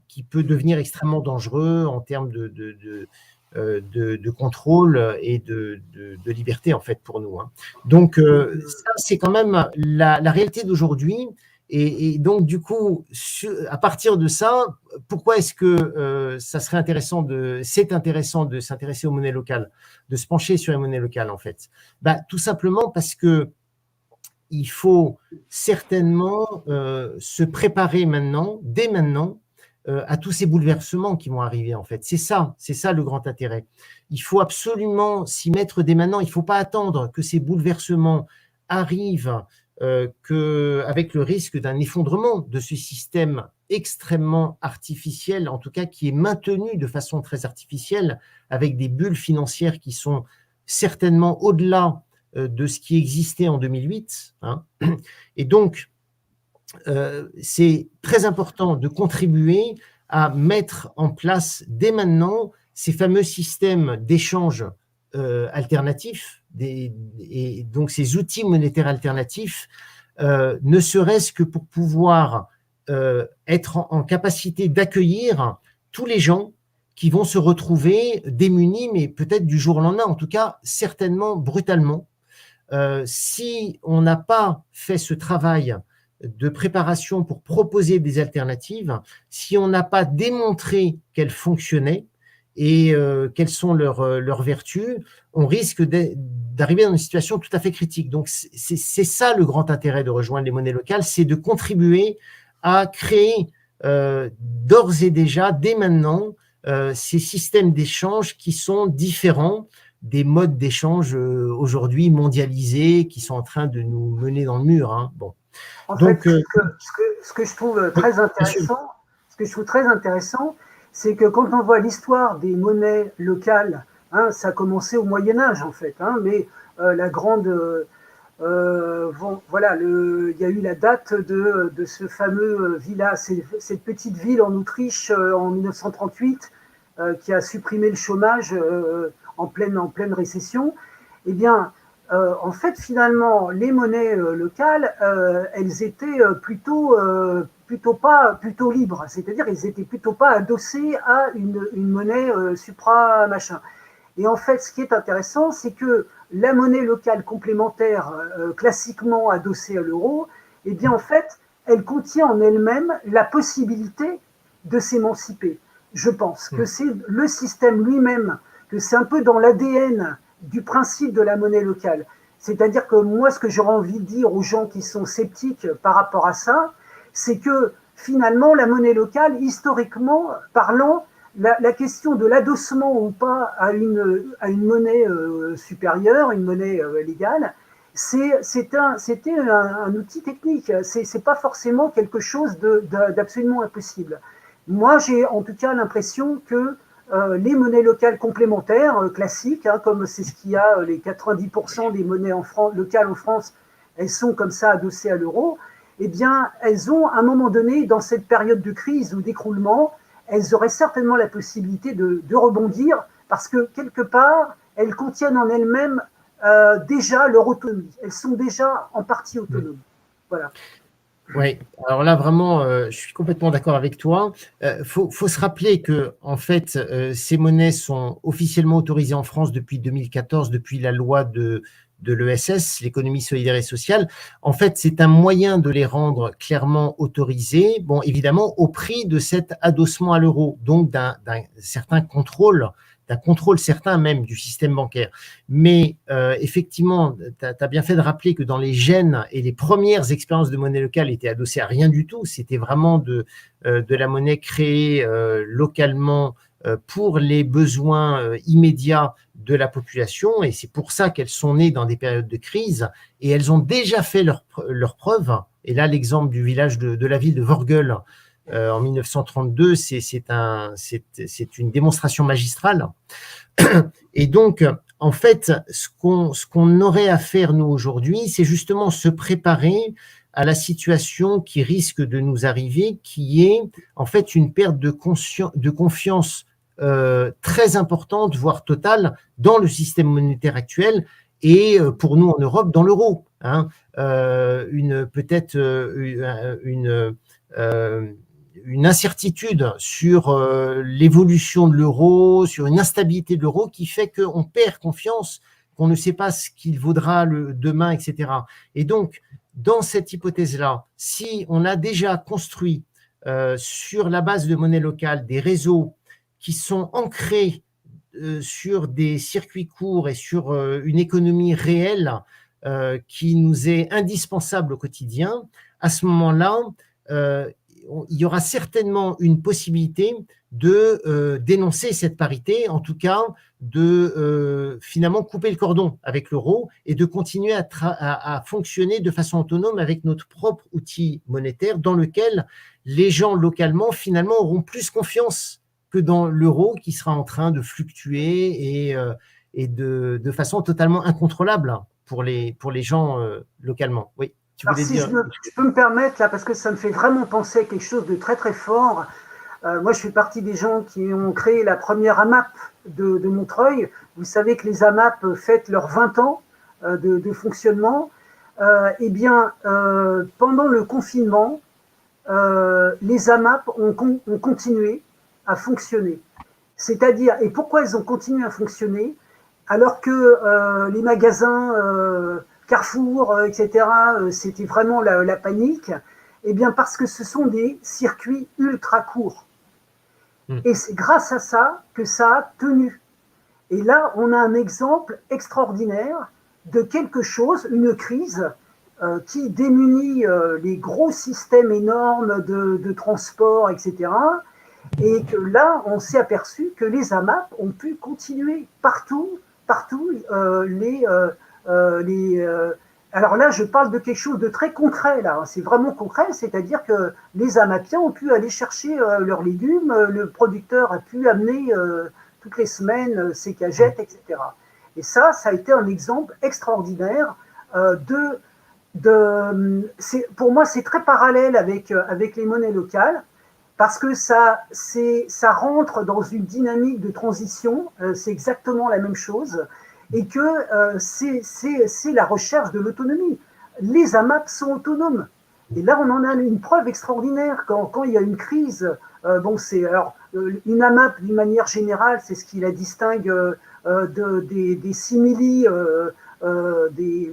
qui peut devenir extrêmement dangereux en termes de contrôle et de liberté, en fait, pour nous. Hein. Donc, ça, c'est quand même la réalité d'aujourd'hui. Et donc, du coup, à partir de ça, pourquoi est-ce que c'est intéressant de s'intéresser aux monnaies locales, de se pencher sur les monnaies locales, en fait? Tout simplement parce que il faut certainement se préparer maintenant, dès maintenant, à tous ces bouleversements qui vont arriver, en fait. C'est ça le grand intérêt. Il faut absolument s'y mettre dès maintenant. Il ne faut pas attendre que ces bouleversements arrivent avec le risque d'un effondrement de ce système extrêmement artificiel, en tout cas qui est maintenu de façon très artificielle, avec des bulles financières qui sont certainement au-delà de ce qui existait en 2008. Hein. Et donc, c'est très important de contribuer à mettre en place dès maintenant ces fameux systèmes d'échange alternatifs, et donc ces outils monétaires alternatifs, ne serait-ce que pour pouvoir être en capacité d'accueillir tous les gens qui vont se retrouver démunis, mais peut-être du jour au lendemain, en tout cas certainement brutalement. Si on n'a pas fait ce travail de préparation pour proposer des alternatives, si on n'a pas démontré qu'elles fonctionnaient et quelles sont leurs vertus, on risque d'arriver dans une situation tout à fait critique. Donc, c'est ça le grand intérêt de rejoindre les monnaies locales, c'est de contribuer à créer d'ores et déjà, dès maintenant, ces systèmes d'échange qui sont différents des modes d'échange aujourd'hui mondialisés qui sont en train de nous mener dans le mur. Hein. Bon. En donc, fait, ce que je trouve très intéressant, c'est que quand on voit l'histoire des monnaies locales, hein, ça a commencé au Moyen-Âge en fait, hein, mais la grande, voilà, il y a eu la date de ce fameux villa, cette petite ville en Autriche en 1938 qui a supprimé le chômage en pleine récession. Eh bien, en fait, finalement, les monnaies locales, elles étaient plutôt plutôt libres, c'est-à-dire ils étaient plutôt pas adossés à une monnaie supra-machin. Et en fait, ce qui est intéressant, c'est que la monnaie locale complémentaire, classiquement adossée à l'euro, eh bien en fait, elle contient en elle-même la possibilité de s'émanciper. Je pense que c'est le système lui-même, que c'est un peu dans l'ADN du principe de la monnaie locale. C'est-à-dire que moi, ce que j'aurais envie de dire aux gens qui sont sceptiques par rapport à ça, c'est que finalement, la monnaie locale, historiquement parlant, la question de l'adossement ou pas à une monnaie supérieure, une monnaie légale, c'était un outil technique. C'est pas forcément quelque chose d'absolument impossible. Moi, j'ai en tout cas l'impression que les monnaies locales complémentaires, classiques, hein, comme c'est ce qu'il y a, les 90% des monnaies locales en France, elles sont comme ça adossées à l'euro, eh bien, elles ont, à un moment donné, dans cette période de crise ou d'écroulement, elles auraient certainement la possibilité de rebondir, parce que, quelque part, elles contiennent en elles-mêmes déjà leur autonomie. Elles sont déjà en partie autonomes. Voilà. Oui, alors là, vraiment, je suis complètement d'accord avec toi. Faut se rappeler que, en fait, ces monnaies sont officiellement autorisées en France depuis 2014, depuis la loi de l'ESS, l'économie solidaire et sociale. En fait, c'est un moyen de les rendre clairement autorisées, bon, évidemment, au prix de cet adossement à l'euro, donc d'un certain contrôle, d'un contrôle certain même du système bancaire. Mais effectivement, tu as bien fait de rappeler que dans les gènes et les premières expériences de monnaie locale étaient adossées à rien du tout. C'était vraiment de la monnaie créée localement pour les besoins immédiats de la population. Et c'est pour ça qu'elles sont nées dans des périodes de crise. Et elles ont déjà fait leurs preuves. Et là, l'exemple du village de la ville de Vorgel, en 1932, c'est une démonstration magistrale. Et donc, en fait, ce qu'on aurait à faire, nous, aujourd'hui, c'est justement se préparer à la situation qui risque de nous arriver, qui est, en fait, une perte de confiance très importante, voire totale, dans le système monétaire actuel et, pour nous, en Europe, dans l'euro. Hein. Peut-être une incertitude sur l'évolution de l'euro, sur une instabilité de l'euro qui fait qu'on perd confiance, qu'on ne sait pas ce qu'il vaudra demain, etc. Et donc, dans cette hypothèse-là, si on a déjà construit sur la base de monnaie locale des réseaux qui sont ancrés sur des circuits courts et sur une économie réelle qui nous est indispensable au quotidien, à ce moment-là, il y aura certainement une possibilité de dénoncer cette parité, en tout cas de finalement couper le cordon avec l'euro et de continuer à fonctionner de façon autonome avec notre propre outil monétaire dans lequel les gens localement finalement auront plus confiance que dans l'euro qui sera en train de fluctuer et de façon totalement incontrôlable pour les gens localement. Oui. Alors, si je peux me permettre, là, parce que ça me fait vraiment penser à quelque chose de très très fort. Moi, je fais partie des gens qui ont créé la première AMAP de Montreuil. Vous savez que les AMAP fêtent leurs 20 ans de fonctionnement. Eh bien, pendant le confinement, les AMAP ont continué à fonctionner. C'est-à-dire, et pourquoi elles ont continué à fonctionner alors que les magasins... Carrefour, etc., c'était vraiment la panique. Eh bien, parce que ce sont des circuits ultra courts. Et c'est grâce à ça que ça a tenu. Et là, on a un exemple extraordinaire de quelque chose, une crise qui démunit les gros systèmes énormes de transport, etc. Et que là, on s'est aperçu que les AMAP ont pu continuer partout alors là, je parle de quelque chose de très concret, là. C'est vraiment concret, c'est-à-dire que les AMAPiens ont pu aller chercher leurs légumes, le producteur a pu amener toutes les semaines ses cagettes, etc. Et ça a été un exemple extraordinaire pour moi, c'est très parallèle avec les monnaies locales, parce que ça rentre dans une dynamique de transition, c'est exactement la même chose. Et que c'est la recherche de l'autonomie. Les AMAP sont autonomes. Et là, on en a une preuve extraordinaire quand il y a une crise. Une AMAP, d'une manière générale, c'est ce qui la distingue des simili, des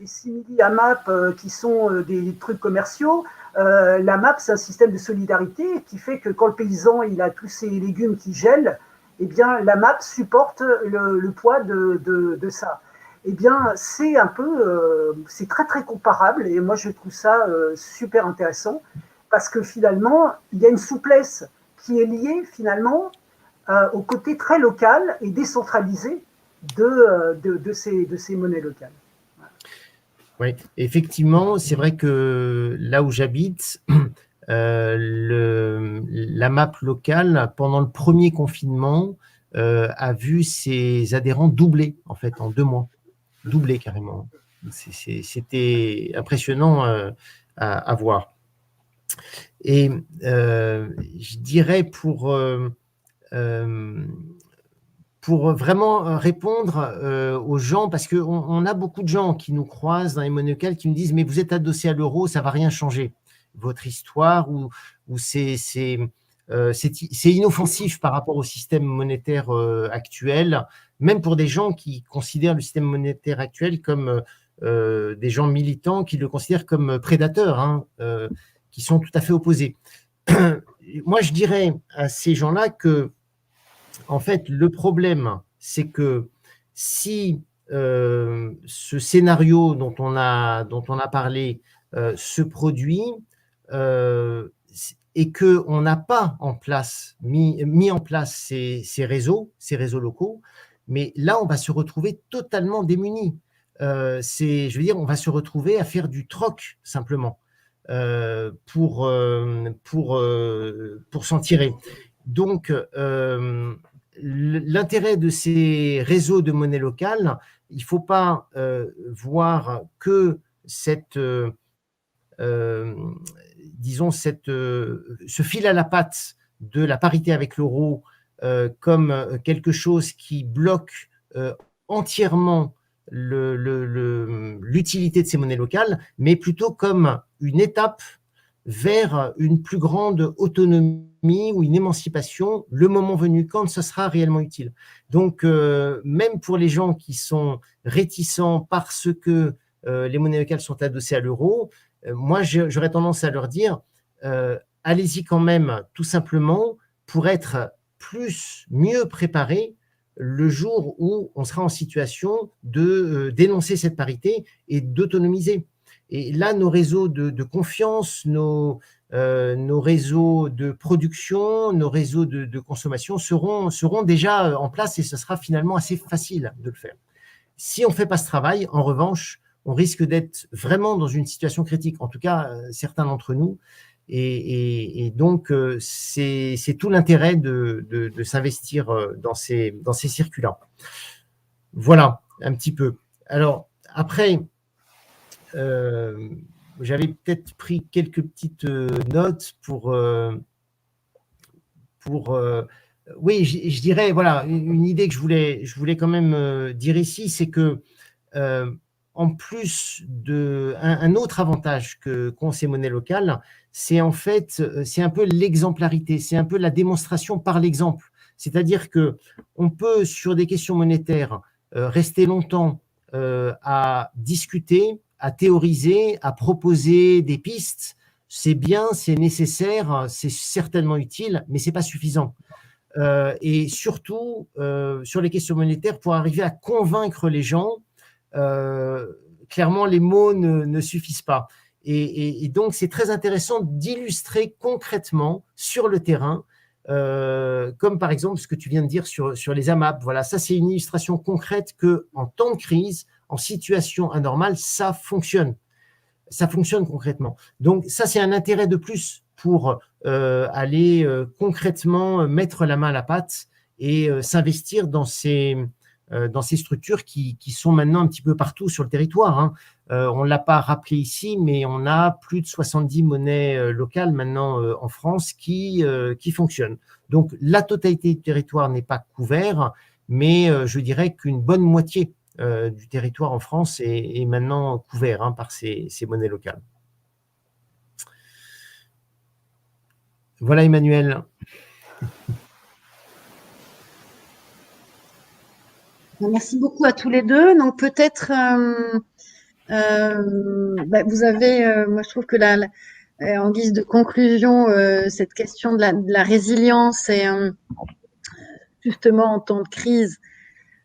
simili AMAP qui sont des trucs commerciaux. L'AMAP, c'est un système de solidarité qui fait que quand le paysan il a tous ses légumes qui gèlent, eh bien, l'AMAP supporte le poids de ça. Eh bien, c'est c'est très très comparable et moi je trouve ça super intéressant parce que finalement, il y a une souplesse qui est liée finalement au côté très local et décentralisé de ces monnaies locales. Oui, effectivement, c'est vrai que là où j'habite, la map locale, pendant le premier confinement, a vu ses adhérents doubler, en fait, en 2 mois. Doubler carrément. C'était impressionnant à voir. Et je dirais pour vraiment répondre aux gens, parce qu'on a beaucoup de gens qui nous croisent dans les monnaies locales qui nous disent « mais vous êtes adossé à l'euro, ça ne va rien changer. Votre histoire, ou c'est inoffensif par rapport au système monétaire actuel ». Même pour des gens qui considèrent le système monétaire actuel comme des gens militants, qui le considèrent comme prédateurs, hein, qui sont tout à fait opposés. Moi, je dirais à ces gens-là que, en fait, le problème, c'est que si ce scénario dont on a parlé se produit et qu'on n'a pas mis en place ces réseaux locaux, mais là, on va se retrouver totalement démunis. Je veux dire, on va se retrouver à faire du troc, simplement, pour s'en tirer. Donc, l'intérêt de ces réseaux de monnaie locale, il ne faut pas voir que ce fil à la patte de la parité avec l'euro comme quelque chose qui bloque entièrement l'utilité de ces monnaies locales, mais plutôt comme une étape vers une plus grande autonomie ou une émancipation, le moment venu, quand ce sera réellement utile. Donc, même pour les gens qui sont réticents parce que les monnaies locales sont adossées à l'euro, moi, j'aurais tendance à leur dire, allez-y quand même, tout simplement, pour être mieux préparé le jour où on sera en situation de dénoncer cette parité et d'autonomiser. Et là, nos réseaux de confiance, nos réseaux de production, nos réseaux de consommation seront déjà en place et ce sera finalement assez facile de le faire. Si on ne fait pas ce travail, en revanche, on risque d'être vraiment dans une situation critique, en tout cas certains d'entre nous. Et donc, c'est tout l'intérêt de s'investir dans ces circuits-là. Voilà, un petit peu. Alors, après, j'avais peut-être pris quelques petites notes oui, je dirais, voilà, une idée que je voulais quand même dire ici, c'est que en plus un autre avantage qu'ont ces monnaies locales, c'est en fait, c'est un peu l'exemplarité, c'est un peu la démonstration par l'exemple. C'est-à-dire qu'on peut, sur des questions monétaires, rester longtemps à discuter, à théoriser, à proposer des pistes. C'est bien, c'est nécessaire, c'est certainement utile, mais ce n'est pas suffisant. Et surtout, sur les questions monétaires, pour arriver à convaincre les gens, clairement, les mots ne suffisent pas. Et donc, c'est très intéressant d'illustrer concrètement sur le terrain, comme par exemple ce que tu viens de dire sur les AMAP. Voilà, ça, c'est une illustration concrète qu'en temps de crise, en situation anormale, ça fonctionne. Ça fonctionne concrètement. Donc, ça, c'est un intérêt de plus pour aller concrètement mettre la main à la pâte et s'investir dans ces structures qui sont maintenant un petit peu partout sur le territoire, hein. On ne l'a pas rappelé ici, mais on a plus de 70 monnaies locales maintenant en France qui fonctionnent. Donc, la totalité du territoire n'est pas couvert, mais je dirais qu'une bonne moitié du territoire en France est maintenant couvert par ces monnaies locales. Voilà, Emmanuel. Merci beaucoup à tous les deux. Donc peut-être, vous avez, moi je trouve que en guise de conclusion, cette question de la résilience et justement en temps de crise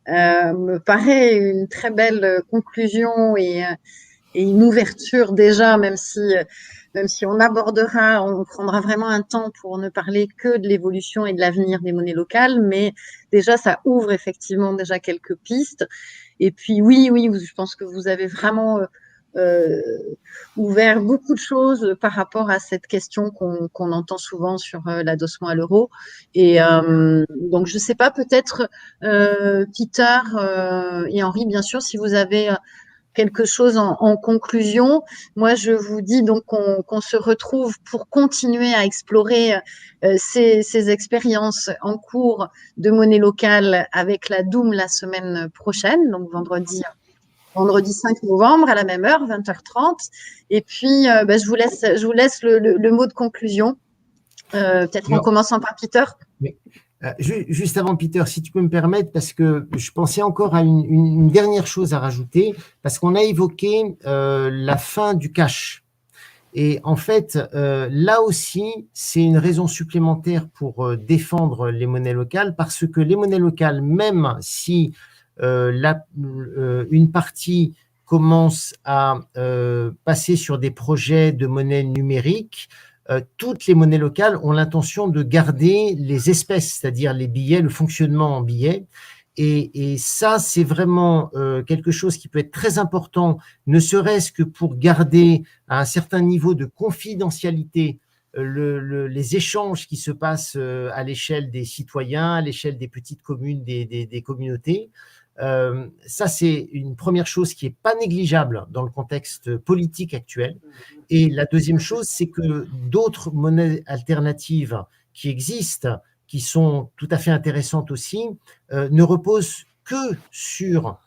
me paraît une très belle conclusion et une ouverture déjà, même si on abordera, on prendra vraiment un temps pour ne parler que de l'évolution et de l'avenir des monnaies locales, mais déjà ça ouvre effectivement déjà quelques pistes. Et puis oui, je pense que vous avez vraiment ouvert beaucoup de choses par rapport à cette question qu'on entend souvent sur l'adossement à l'euro. Et donc je ne sais pas, peut-être Peter et Henri, bien sûr, si vous avez quelque chose en conclusion. Moi, je vous dis donc qu'on se retrouve pour continuer à explorer ces expériences en cours de monnaie locale avec la Doom la semaine prochaine, donc vendredi 5 novembre à la même heure, 20h30. Et puis, je vous laisse le mot de conclusion. Peut-être en commençant par Peter. Juste avant, Peter, si tu peux me permettre, parce que je pensais encore à une dernière chose à rajouter, parce qu'on a évoqué la fin du cash. Et en fait, là aussi, c'est une raison supplémentaire pour défendre les monnaies locales, parce que les monnaies locales, même si une partie commence à passer sur des projets de monnaie numérique, toutes les monnaies locales ont l'intention de garder les espèces, c'est-à-dire les billets, le fonctionnement en billets. Et ça, c'est vraiment quelque chose qui peut être très important, ne serait-ce que pour garder à un certain niveau de confidentialité les échanges qui se passent à l'échelle des citoyens, à l'échelle des petites communes, des communautés. Ça, c'est une première chose qui n'est pas négligeable dans le contexte politique actuel. Et la deuxième chose, c'est que d'autres monnaies alternatives qui existent, qui sont tout à fait intéressantes aussi, ne reposent que sur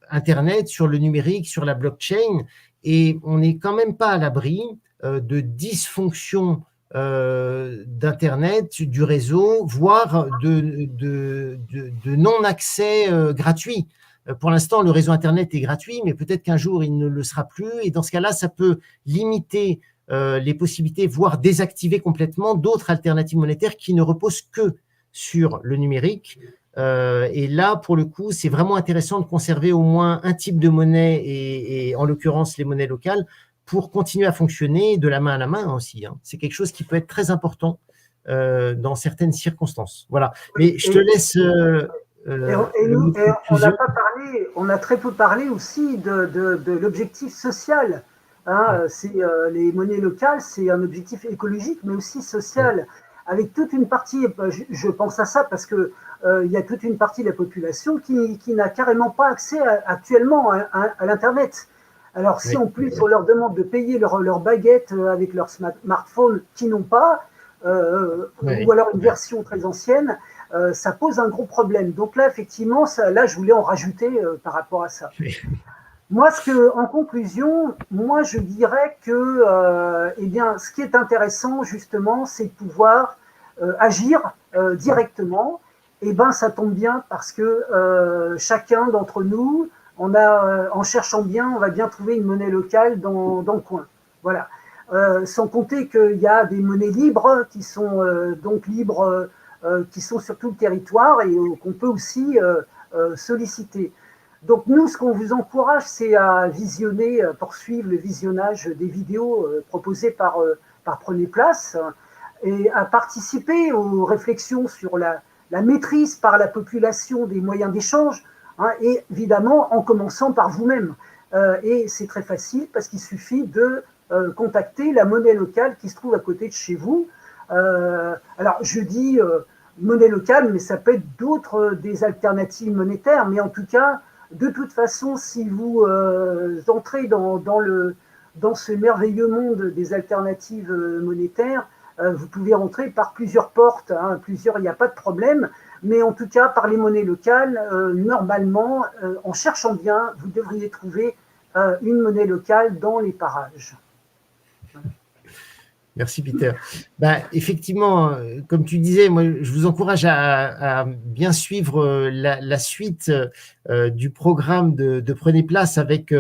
Internet, sur le numérique, sur la blockchain, et on n'est quand même pas à l'abri de dysfonctions d'Internet, du réseau, voire de non-accès gratuit. Pour l'instant, le réseau Internet est gratuit, mais peut-être qu'un jour, il ne le sera plus. Et dans ce cas-là, ça peut limiter les possibilités, voire désactiver complètement d'autres alternatives monétaires qui ne reposent que sur le numérique. Et là, pour le coup, c'est vraiment intéressant de conserver au moins un type de monnaie, et en l'occurrence, les monnaies locales, pour continuer à fonctionner de la main à la main aussi. C'est quelque chose qui peut être très important dans certaines circonstances. Voilà. Mais je te laisse... on a très peu parlé aussi de l'objectif social. Les monnaies locales, c'est un objectif écologique, mais aussi social. Avec toute une partie, je pense à ça parce que il y a toute une partie de la population qui n'a carrément pas accès actuellement à l'Internet. Alors, si en plus on leur demande de payer leur baguette avec leur smartphone qui n'ont pas, ou alors une version très ancienne, ça pose un gros problème. Donc là, effectivement, là, je voulais en rajouter par rapport à ça. Moi, en conclusion, moi, je dirais que, ce qui est intéressant, justement, c'est de pouvoir agir directement. Ça tombe bien parce que chacun d'entre nous, en cherchant bien, on va bien trouver une monnaie locale dans le coin. Voilà. Sans compter qu'il y a des monnaies libres qui sont qui sont sur tout le territoire et qu'on peut aussi solliciter. Donc nous, ce qu'on vous encourage, c'est à poursuivre le visionnage des vidéos proposées par Prenez Place et à participer aux réflexions sur la maîtrise par la population des moyens d'échange, et évidemment en commençant par vous-même. Et c'est très facile parce qu'il suffit de contacter la monnaie locale qui se trouve à côté de chez vous. Alors je dis monnaie locale, mais ça peut être des alternatives monétaires, mais en tout cas, de toute façon, si vous entrez dans ce merveilleux monde des alternatives monétaires, vous pouvez rentrer par plusieurs portes, il n'y a pas de problème, mais en tout cas, par les monnaies locales, normalement, en cherchant bien, vous devriez trouver une monnaie locale dans les parages. Merci Peter. Effectivement, comme tu disais, moi, je vous encourage à bien suivre la suite du programme de Prenez Place avec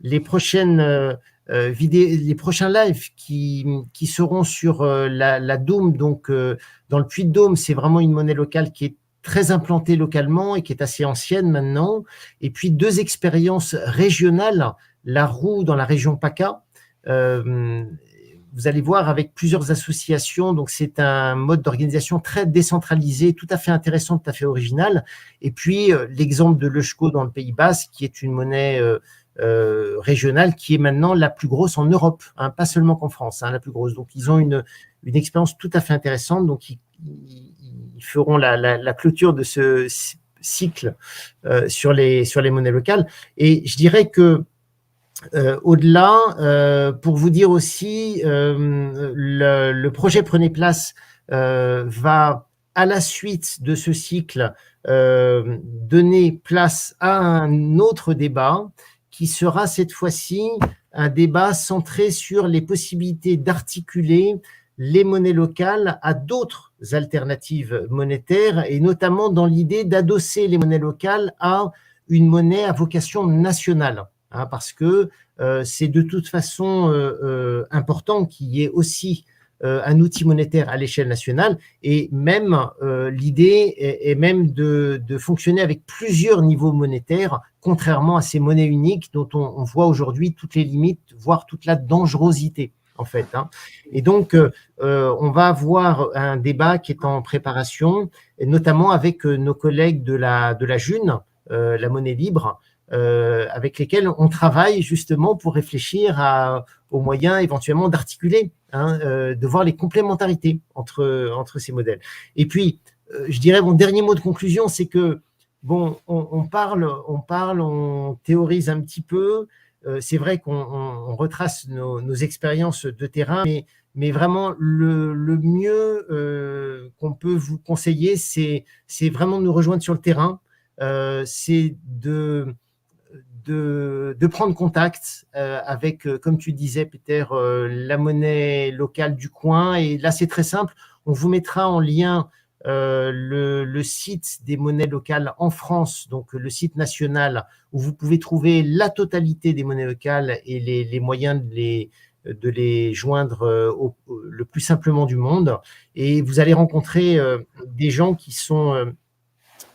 les prochaines vidéos, les prochains lives qui seront sur la Dôme. Donc, dans le Puy-de-Dôme, c'est vraiment une monnaie locale qui est très implantée localement et qui est assez ancienne maintenant. Et puis, 2 expériences régionales, la Roue dans la région PACA. Vous allez voir avec plusieurs associations, donc c'est un mode d'organisation très décentralisé, tout à fait intéressant, tout à fait original. Et puis l'exemple de l'Eusko dans le Pays Basque, qui est une monnaie régionale qui est maintenant la plus grosse en Europe, hein, pas seulement qu'en France, hein, la plus grosse. Donc ils ont une expérience tout à fait intéressante. Donc ils feront la clôture de ce cycle sur les monnaies locales. Et je dirais que au-delà, pour vous dire aussi, le projet Prenez Place va, à la suite de ce cycle, donner place à un autre débat qui sera cette fois-ci un débat centré sur les possibilités d'articuler les monnaies locales à d'autres alternatives monétaires, et notamment dans l'idée d'adosser les monnaies locales à une monnaie à vocation nationale. Hein, parce que c'est de toute façon important qu'il y ait aussi un outil monétaire à l'échelle nationale, et même l'idée est même de fonctionner avec plusieurs niveaux monétaires, contrairement à ces monnaies uniques dont on voit aujourd'hui toutes les limites, voire toute la dangerosité en fait. Hein. Et donc, on va avoir un débat qui est en préparation, et notamment avec nos collègues de la June, la monnaie libre, avec lesquels on travaille justement pour réfléchir aux moyens éventuellement d'articuler, hein, de voir les complémentarités entre ces modèles. Et puis, je dirais, mon dernier mot de conclusion, c'est que, bon, on parle, on théorise un petit peu, c'est vrai qu'on retrace nos expériences de terrain, mais vraiment le mieux qu'on peut vous conseiller, c'est vraiment de nous rejoindre sur le terrain, c'est de prendre contact avec, comme tu disais, Peter, la monnaie locale du coin. Et là, c'est très simple. On vous mettra en lien le site des monnaies locales en France, donc le site national, où vous pouvez trouver la totalité des monnaies locales et les moyens de les joindre le plus simplement du monde. Et vous allez rencontrer des gens qui sont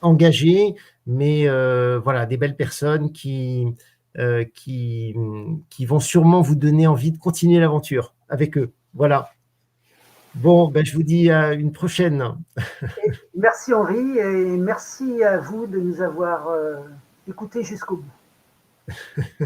engagés, mais voilà, des belles personnes qui vont sûrement vous donner envie de continuer l'aventure avec eux. Voilà. Bon, je vous dis à une prochaine. Merci Henri, et merci à vous de nous avoir écoutés jusqu'au bout.